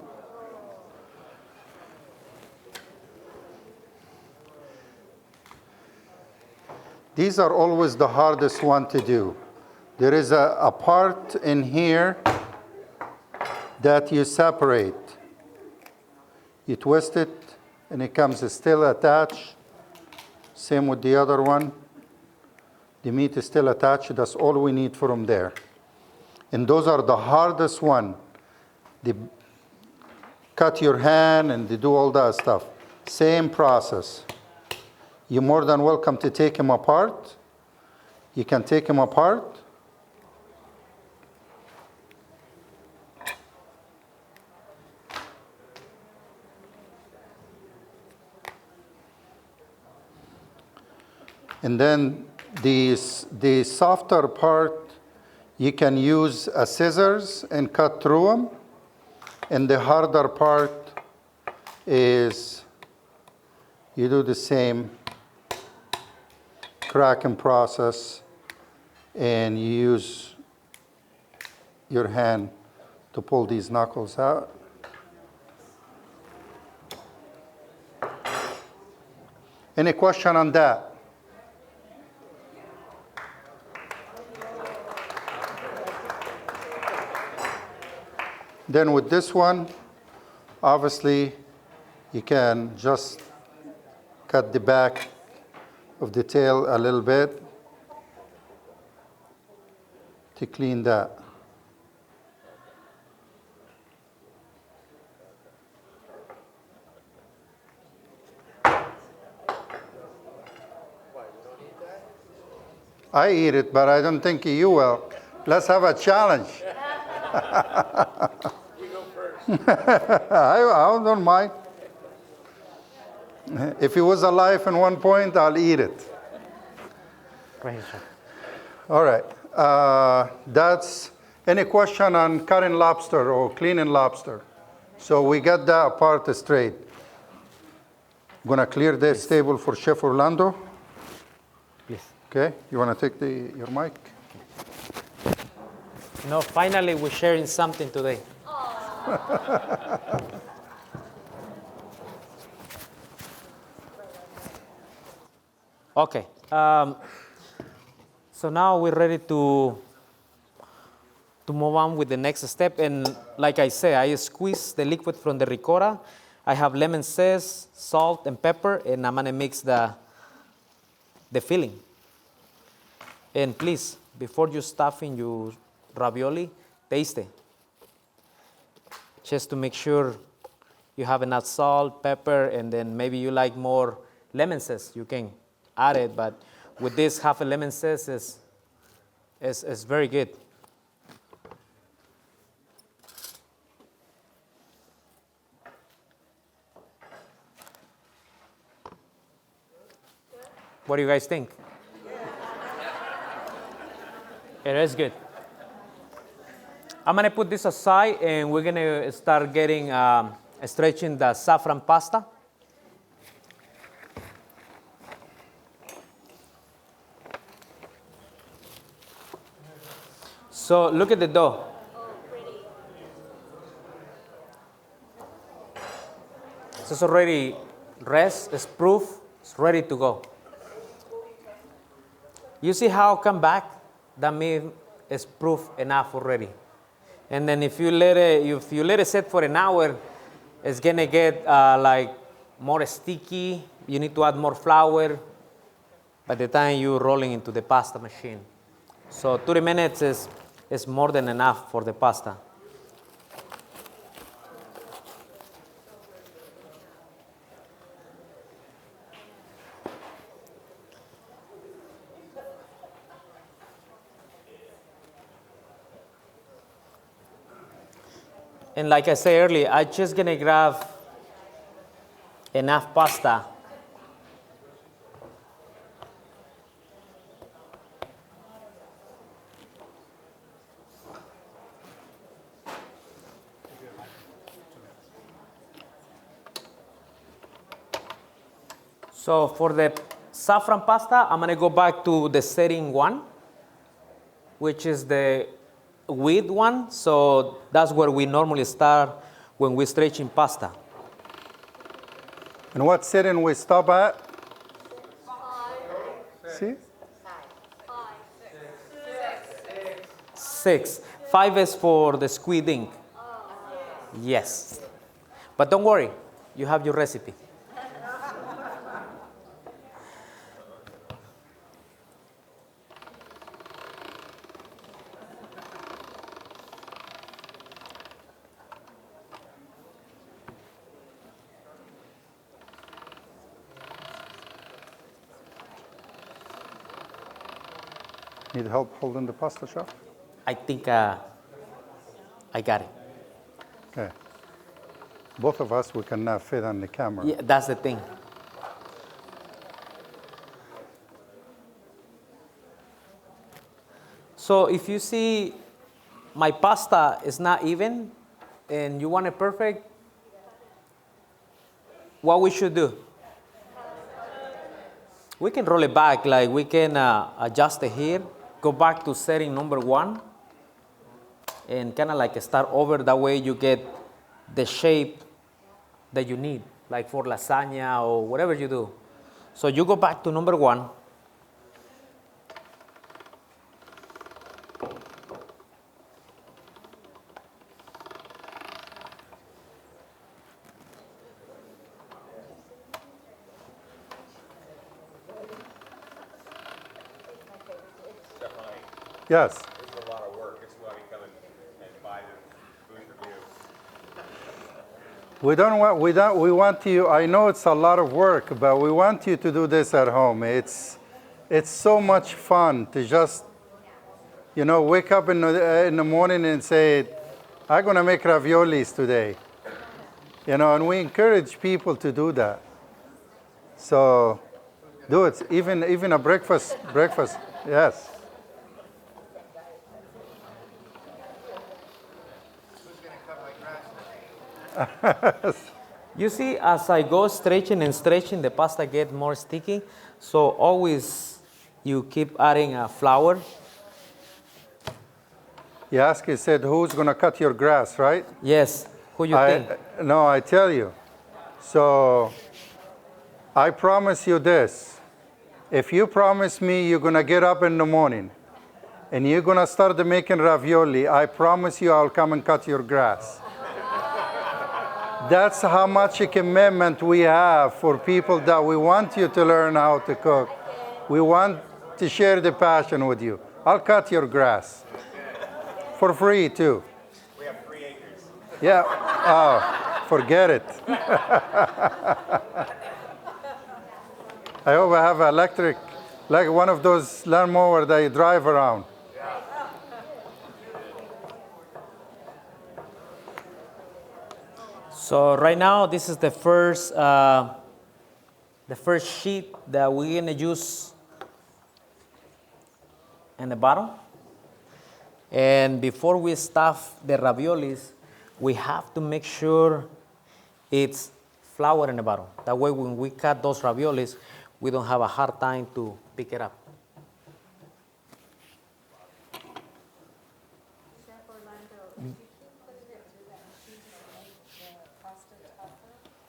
These are always the hardest one to do. There is a part in here that you separate. You twist it, and it comes still attached. Same with the other one. The meat is still attached. That's all we need from there. And those are the hardest one. They cut your hand and they do all that stuff. Same process. You're more than welcome to take them apart. You can take them apart. And then the softer part, you can use a scissors and cut through them. And the harder part is you do the same cracking process, and you use your hand to pull these knuckles out. Any question on that? Then with this one, obviously, you can just cut the back of the tail a little bit to clean that. I eat it, but I don't think you will. Let's have a challenge. I don't mind. If it was alive in one point, I'll eat it. Right here, chef. All right. That's any question on cutting lobster or cleaning lobster? So we got that part straight. I'm gonna clear this table for Chef Orlando. Please. Okay. You wanna take your mic? No, finally we're sharing something today. Okay. So now we're ready to move on with the next step. And like I say, I squeeze the liquid from the ricotta. I have lemon zest, salt, and pepper, and I'm gonna mix the filling. And please, before you stuff in your ravioli, taste it. Just to make sure you have enough salt, pepper, and then maybe you like more lemon zest, you can add it. But with this, half a lemon zest is very good. What do you guys think? It is good. I'm gonna put this aside and we're gonna start getting, stretching the saffron pasta. So look at the dough. So it's already rest, it's proof, it's ready to go. You see how it come back? That means it's proof enough already. And then if you let it sit for an hour, it's gonna get like more sticky. You need to add more flour by the time you're rolling into the pasta machine. So 30 minutes is more than enough for the pasta. And like I said earlier, I'm just gonna grab enough pasta. So for the saffron pasta, I'm gonna go back to the setting 1, which is the wheat one. So that's where we normally start when we're stretching pasta. And what setting we stop at? See? 6. 5 is for the squid ink. Yes. But don't worry, you have your recipe. Need help holding the pasta, chef? I think I got it. Okay. Both of us, we cannot fit on the camera. Yeah, that's the thing. So if you see my pasta is not even and you want it perfect, what we should do? We can roll it back, like we can adjust it here, go back to setting number 1, and kind of like start over. That way you get the shape that you need, like for lasagna or whatever you do. So you go back to number 1. Yes. This is a lot of work. This is why we come and buy the food for you. We want you, I know it's a lot of work, but we want you to do this at home. It's so much fun to just, wake up in the morning and say, I'm going to make raviolis today. And we encourage people to do that. So do it. Even a breakfast. Yes. You see, as I go stretching and stretching, the pasta get more sticky. So always you keep adding flour. He said, who's going to cut your grass, right? Yes. Who you think? No, I tell you. So I promise you this. If you promise me you're going to get up in the morning and you're going to start making ravioli, I promise you I'll come and cut your grass. That's how much a commitment we have for people that we want you to learn how to cook. We want to share the passion with you. I'll cut your grass for free too. We have 3 acres. Yeah. Oh, forget it. I hope I have electric, like one of those lawnmowers that you drive around. So right now, this is the first sheet that we're gonna use in the bottom. And before we stuff the raviolis, we have to make sure it's flour in the bottom. That way, when we cut those raviolis, we don't have a hard time to pick it up.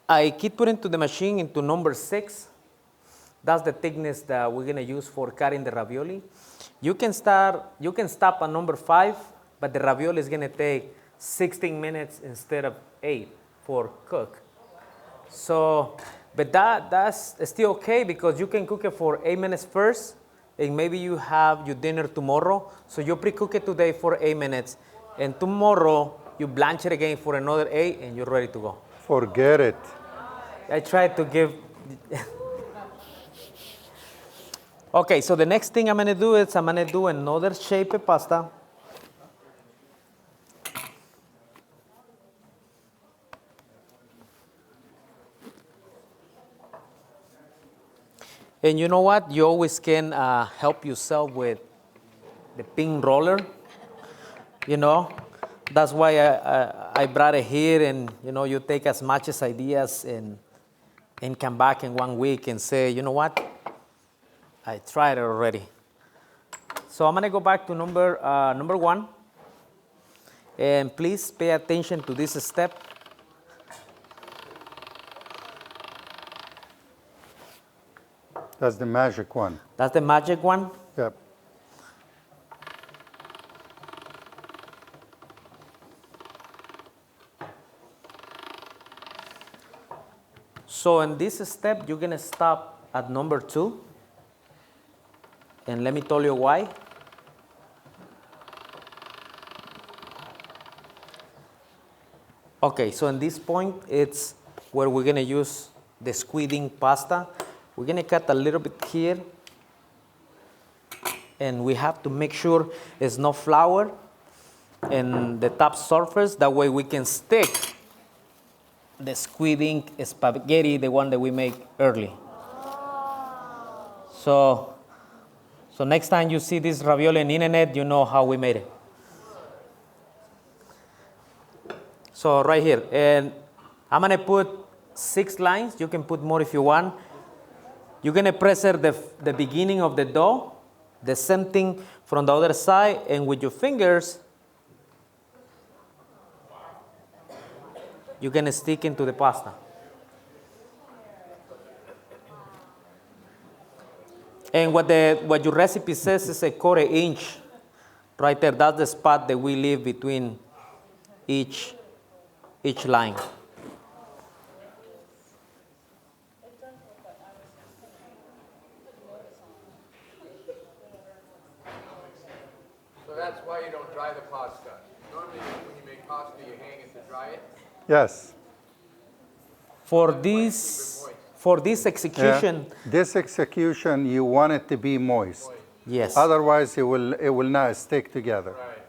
I keep putting to the machine into number 6. That's the thickness that we're gonna use for cutting the ravioli. You can stop at number 5, but the ravioli is gonna take 16 minutes instead of 8 for cook. So, but that's still okay because you can cook it for 8 minutes first, and maybe you have your dinner tomorrow. So you pre-cook it today for 8 minutes, and tomorrow you blanch it again for another 8, and you're ready to go. Forget it. I tried to give. Okay, so the next thing I'm gonna do is I'm gonna do another shape of pasta. And you know what? You always can help yourself with the pin roller. You know, that's why I brought it here, and you know, you take as much as ideas and come back in 1 week and say, you know what? I tried it already. So I'm gonna go back to number 1, and please pay attention to this step. That's the magic one. That's the magic one. Yep. So in this step, you're gonna stop at number 2. And let me tell you why. Okay, so in this point, it's where we're gonna use the squid ink pasta. We're gonna cut a little bit here. And we have to make sure there's no flour in the top surface. That way we can stick the squid ink spaghetti, the one that we make early. So next time you see this ravioli on the internet, you know how we made it. So right here, and I'm gonna put 6 lines. You can put more if you want. You're gonna press the beginning of the dough, the same thing from the other side, and with your fingers, you're gonna stick into the pasta. And what your recipe says is a 1/4 inch. Right there, that's the spot that we leave between each line. So that's why you don't dry the pasta. Normally, when you make pasta, you hang it to dry it. Yes. For this execution, This execution, you want it to be moist. yes. Otherwise, it will not stick together. Right.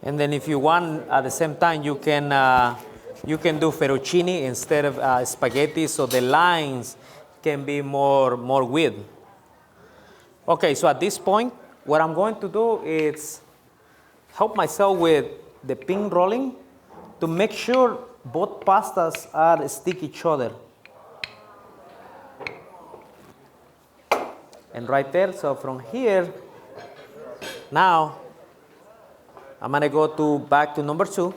And then if you want, at the same time, you can do fettuccine instead of spaghetti, so the lines can be more width. Okay, so at this point, what I'm going to do is help myself with the pin rolling to make sure both pastas are stick each other. And right there, so from here, now I'm gonna go back to number 2.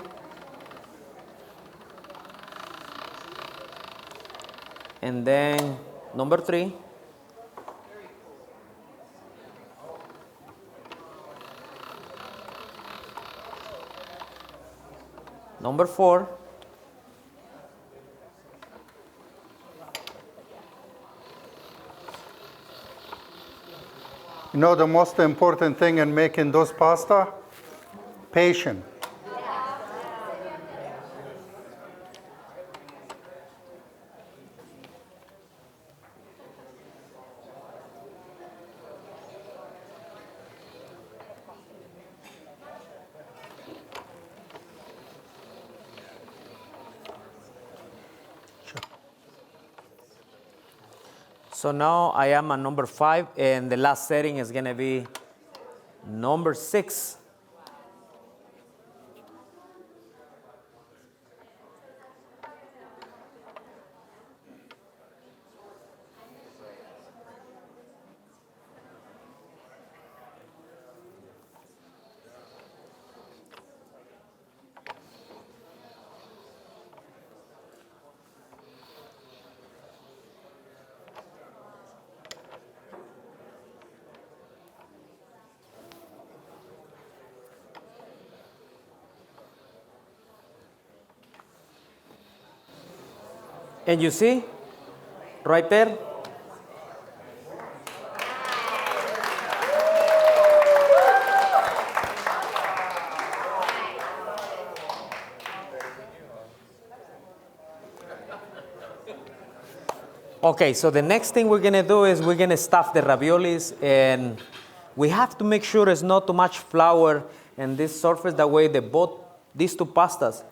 And then number 3. Number 4. You know the most important thing in making those pasta? Patience. So now I am at number 5, and the last setting is gonna be number 6. And you see, right there, okay, so the next thing we're gonna do is we're gonna stuff the raviolis, and we have to make sure there's not too much flour in this surface. That way, these two pastas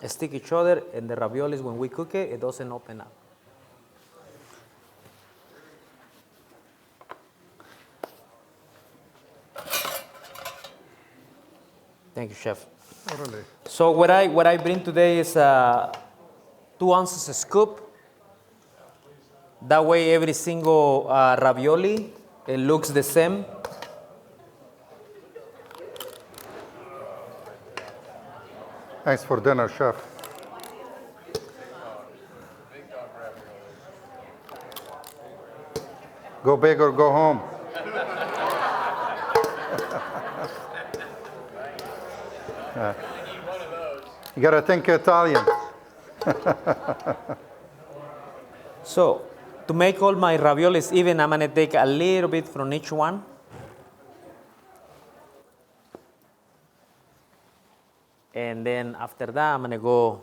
stick each other, and the raviolis, when we cook it, it doesn't open up. Thank you, Chef. Totally. So what I bring today is 2 ounces of scoop. That way, every single ravioli, it looks the same. Thanks for dinner, chef. Go big or go home. You gotta think Italian. So, to make all my raviolis even, I'm gonna take a little bit from each one. And then after that, I'm gonna go.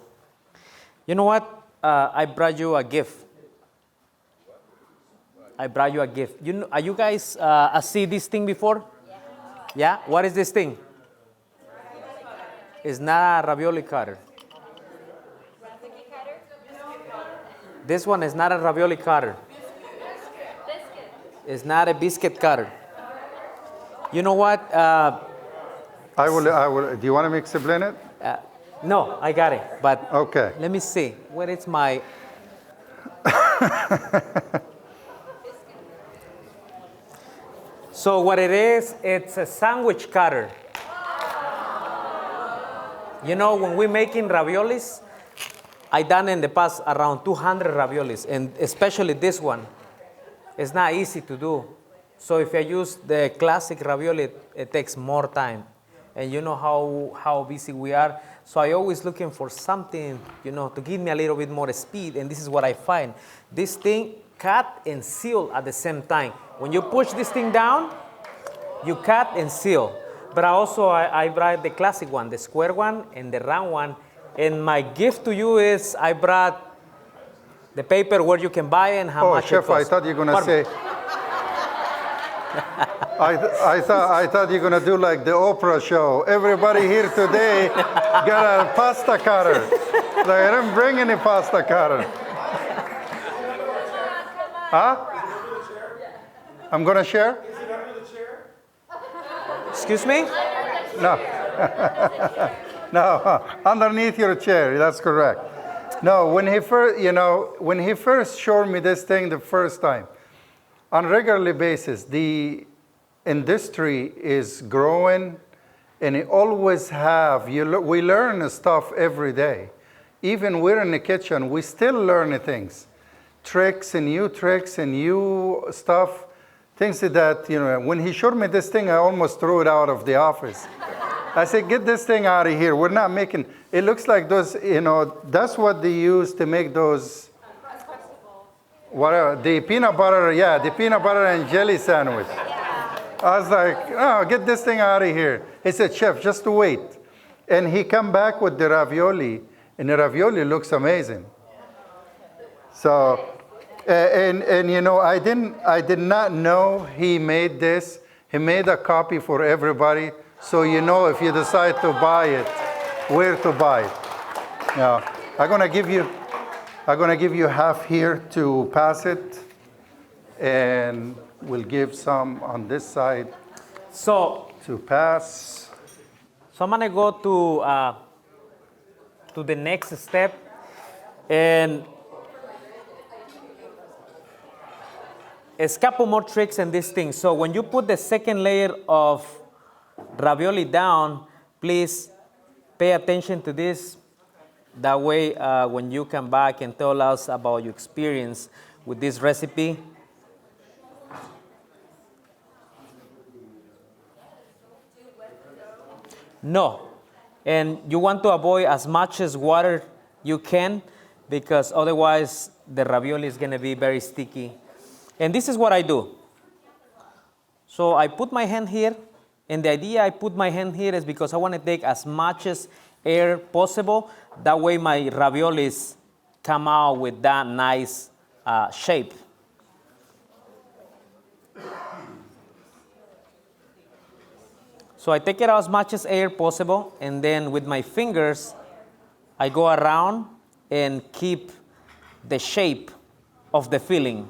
You know what? I brought you a gift. I brought you a gift. Are you guys see this thing before? Yeah. What is this thing? It's not a ravioli cutter. This one is not a ravioli cutter. It's not a biscuit cutter. You know what? I will. Do you want me to explain it? No, I got it. But Okay. let me see. Where is my? So what it is, it's a sandwich cutter. You know, when we're making raviolis, I done in the past around 200 raviolis, and especially this one. It's not easy to do. So if I use the classic ravioli, it takes more time. And you know how busy we are. So I always looking for something, to give me a little bit more speed. And this is what I find. This thing cut and seal at the same time. When you push this thing down, you cut and seal. But I brought the classic one, the square one and the round one. And my gift to you is I brought the paper where you can buy it and how much Chef, it costs. I thought you were going to say. I thought you're gonna do like the Oprah show. Everybody here today got a pasta cutter. Like, I didn't bring any pasta cutter. Huh? I'm gonna share? Excuse me? No. No, underneath your chair. That's correct. No, when he first showed me this thing the first time, on a regular basis, the industry is growing, and it always have. We learn stuff every day. Even we're in the kitchen, we still learn things, tricks and new stuff, things that, when he showed me this thing, I almost threw it out of the office. I said, get this thing out of here. We're not making, it looks like those, that's what they use to make those, whatever, the peanut butter and jelly sandwich. I was like, oh, get this thing out of here. He said, chef, just wait. And he come back with the ravioli, and the ravioli looks amazing. So, I did not know he made this. He made a copy for everybody, so if you decide to buy it, where to buy it. Now, I'm gonna give you half here to pass it, and we'll give some on this side So to pass. I'm gonna go to the next step, and a couple more tricks in this thing. So when you put the second layer of ravioli down, please pay attention to this. That way, when you come back and tell us about your experience with this recipe, no. And you want to avoid as much as water you can, because otherwise the ravioli is going to be very sticky. And this is what I do. So I put my hand here, and the idea I put my hand here is because I want to take as much as air possible. That way my raviolis come out with that nice shape. So I take it out as much as air possible, and then with my fingers, I go around and keep the shape of the filling.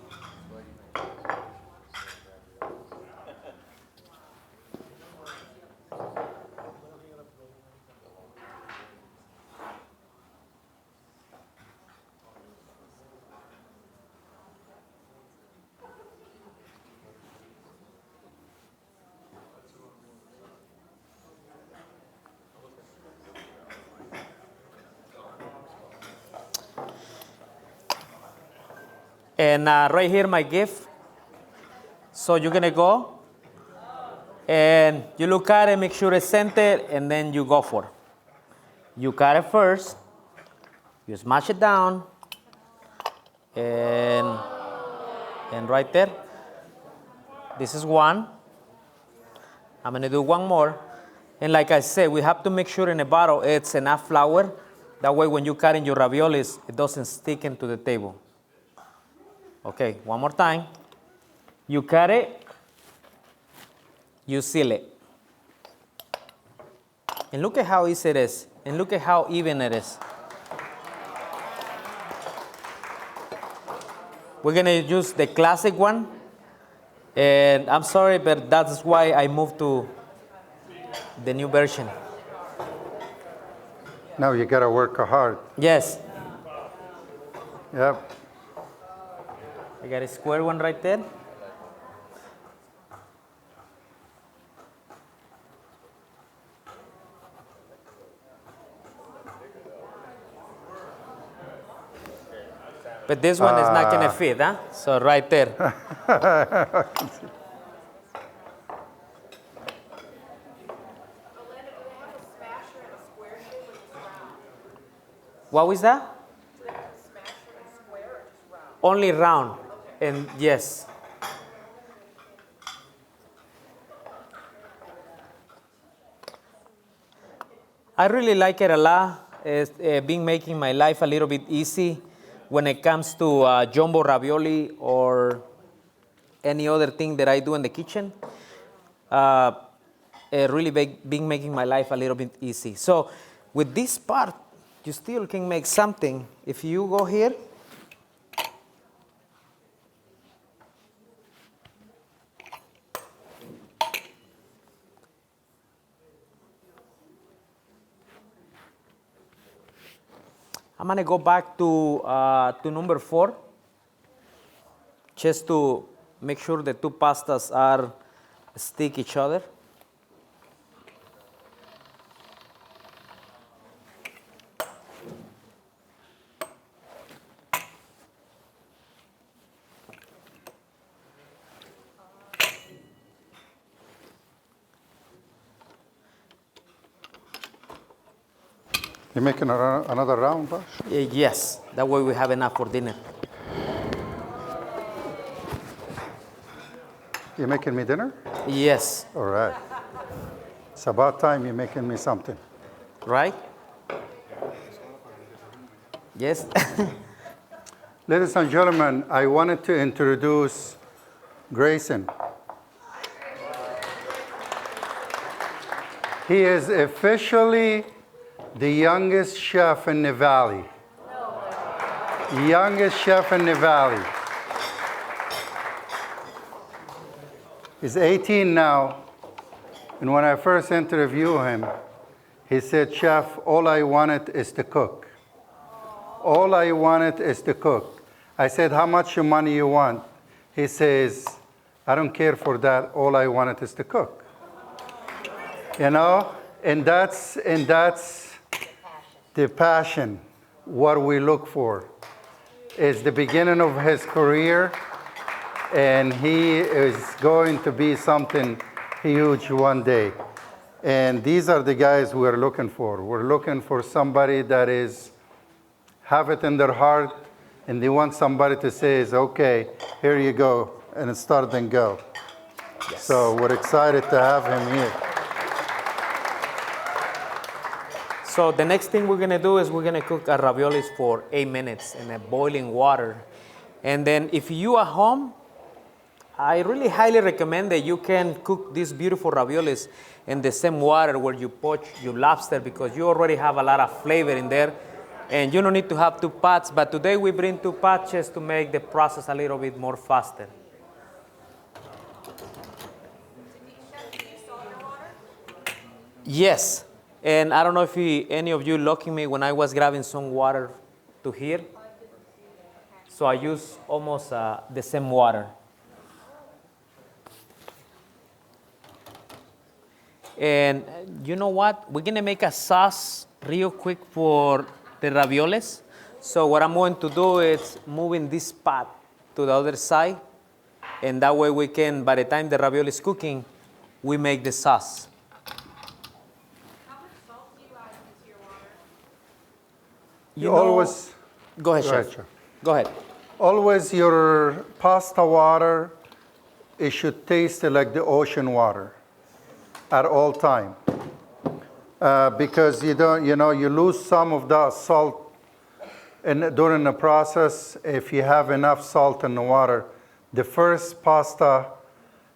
And right here, my gift. So you're gonna go, and you look at it, make sure it's centered, and then you go for it. You cut it first, you smash it down, and right there. This is one. I'm gonna do one more. And like I said, we have to make sure in the bottle it's enough flour. That way when you cut in your raviolis, it doesn't stick into the table. Okay, one more time. You cut it, you seal it. And look at how easy it is. And look at how even it is. We're gonna use the classic one. And I'm sorry, but that's why I moved to the new version. Now you gotta work hard. Yes. Yep. I got a square one right there. But this one is not gonna fit, huh? So right there. What was that? Only round. And yes. I really like it a lot. It's been making my life a little bit easy when it comes to jumbo ravioli or any other thing that I do in the kitchen. really been making my life a little bit easy. So with this part, you still can make something. If you go here, I'm gonna go back to number 4, just to make sure the two pastas are stick each other. You making another round, Bosh? Yes, that way we have enough for dinner. You making me dinner? Yes, All right. It's about time you're making me something. right? Yes. Ladies and gentlemen, I wanted to introduce Grayson. He is officially the youngest chef in the valley. Youngest chef in the valley. He's 18 now, and when I first interviewed him, he said, "Chef, all I wanted is to cook. All I wanted is to cook." I said, "How much money you want?" He says, "I don't care for that. All I wanted is to cook." You know, and that's the passion. What we look for is the beginning of his career, and he is going to be something huge one day. And these are the guys we're looking for. We're looking for somebody that is have it in their heart, and they want somebody to say, "Okay, here you go," and start and go. Yes. So we're excited to have him here. So the next thing we're gonna do is we're gonna cook our raviolis for 8 minutes in a boiling water. And then if you are home, I really highly recommend that you can cook these beautiful raviolis in the same water where you poach your lobster, because you already have a lot of flavor in there. And you don't need to have 2 pots, but today we bring 2 pots just to make the process a little bit more faster. Yes, and I don't know if any of you looking me when I was grabbing some water to here. So I use almost the same water. And you know what? We're gonna make a sauce real quick for the raviolis. So what I'm going to do is moving this pot to the other side, and that way we can, by the time the ravioli is cooking, we make the sauce. How much salt do you add into your water? You always Go ahead, Go chef. ahead, chef. Go ahead. Always your pasta water, it should taste like the ocean water at all time. Because you don't, you lose some of that salt during the process. If you have enough salt in the water, the first pasta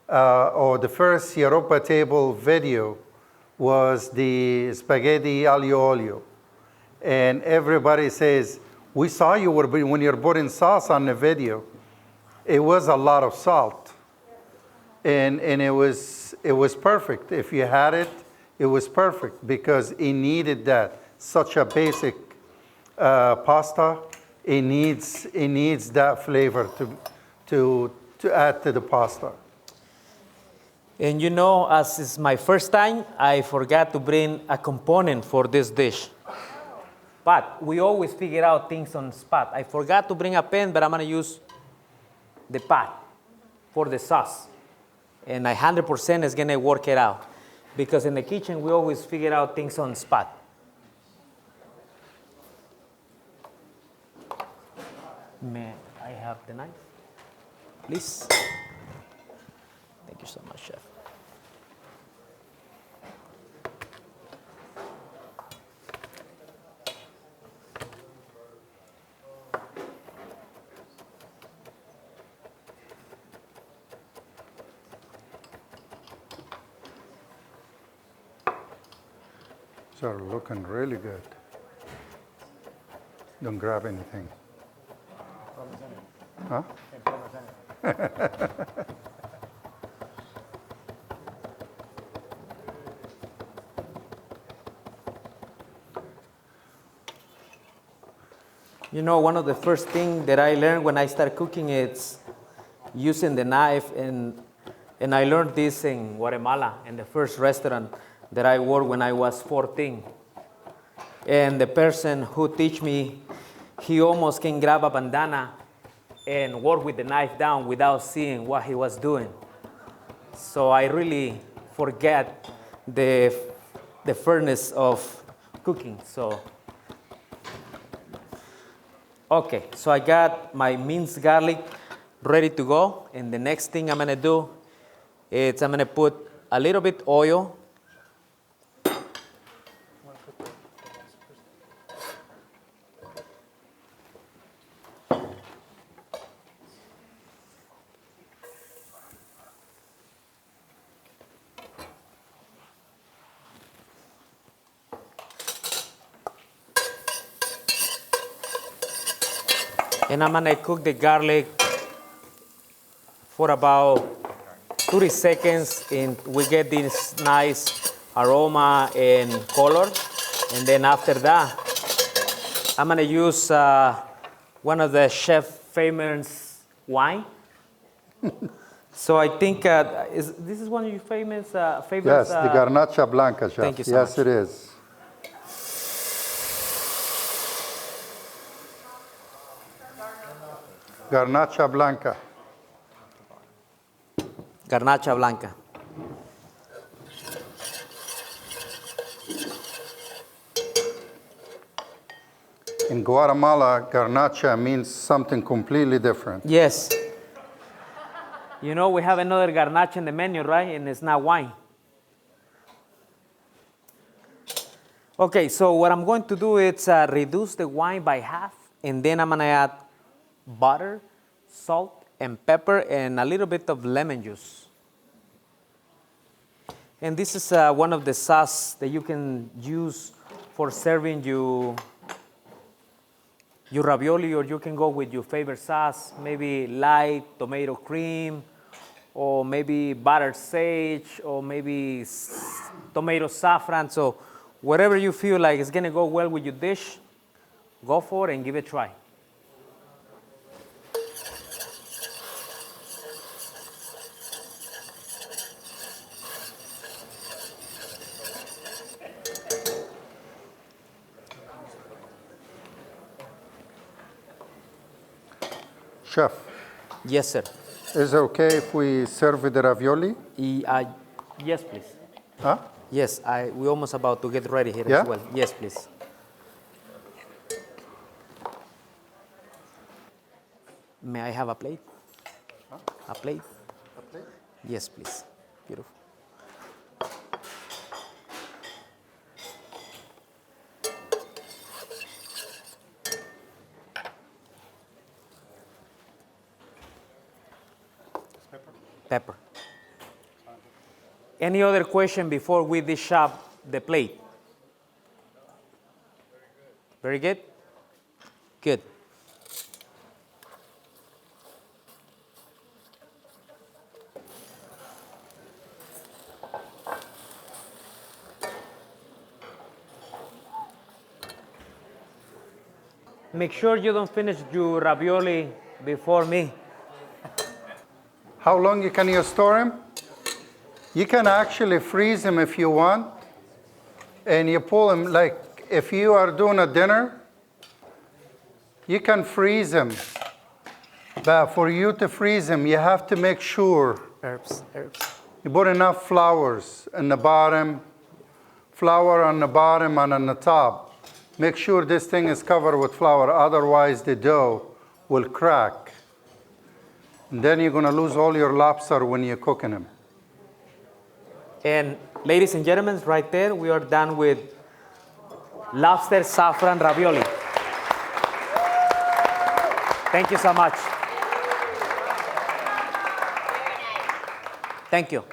or the first Europa table video was the spaghetti aglio olio. And everybody says, "We saw you when you're putting sauce on the video. It was a lot of salt." And it was perfect. If you had it, it was perfect because it needed that. Such a basic pasta, it needs that flavor to add to the pasta. And you know, as it's my first time, I forgot to bring a component for this dish. But we always figure out things on spot. I forgot to bring a pen, but I'm gonna use the pot for the sauce. And I 100% is gonna work it out. Because in the kitchen, we always figure out things on spot. May I have the knife, please? Thank you so much, chef. are looking really good. Don't grab anything. Huh? You know, one of the first things that I learned when I started cooking is using the knife, and I learned this in Guatemala in the first restaurant that I worked when I was 14. And the person who teach me, he almost can grab a bandana and work with the knife down without seeing what he was doing. So I really forget the fairness of cooking. So, okay, so I got my minced garlic ready to go. And the next thing I'm gonna do is I'm gonna put a little bit oil. And I'm gonna cook the garlic for about 30 seconds, and we get this nice aroma and color. And then after that, I'm gonna use one of the chef famous wine. So I think this is one of your famous favorites. Yes, the Garnacha Blanca, chef. Thank you so yes, much. it is. Garnacha Blanca. Garnacha Blanca. In Guatemala, Garnacha means something completely different. Yes. You know, we have another garnacha in the menu, right? And it's not wine. Okay, so what I'm going to do is reduce the wine by half, and then I'm gonna add butter, salt, and pepper, and a little bit of lemon juice. And this is one of the sauce that you can use for serving your ravioli, or you can go with your favorite sauce, maybe light tomato cream, or maybe buttered sage, or maybe tomato saffron. So whatever you feel like is gonna go well with your dish, go for it and give it a try. Chef, Yes, sir. is it okay if we serve with the ravioli? Yes, please. Huh? Yes, we're almost about to get ready here Yeah? as well. Yes, please. May I have a plate? Huh? A plate? A plate? Yes, please. Beautiful. Pepper. Any other question before we dish up the plate? Very good? Good. Make sure you don't finish your ravioli before me. How long can you store them? You can actually freeze them if you want. And you pull them, like if you are doing a dinner, you can freeze them. But for you to freeze them, you have to make sure Herbs. you put enough flours in the bottom, flour on the bottom and on the top. Make sure this thing is covered with flour, otherwise the dough will crack. And then you're gonna lose all your lobster when you're cooking them. And ladies and gentlemen, right there, we are done with lobster saffron ravioli. Thank you so much. Thank you.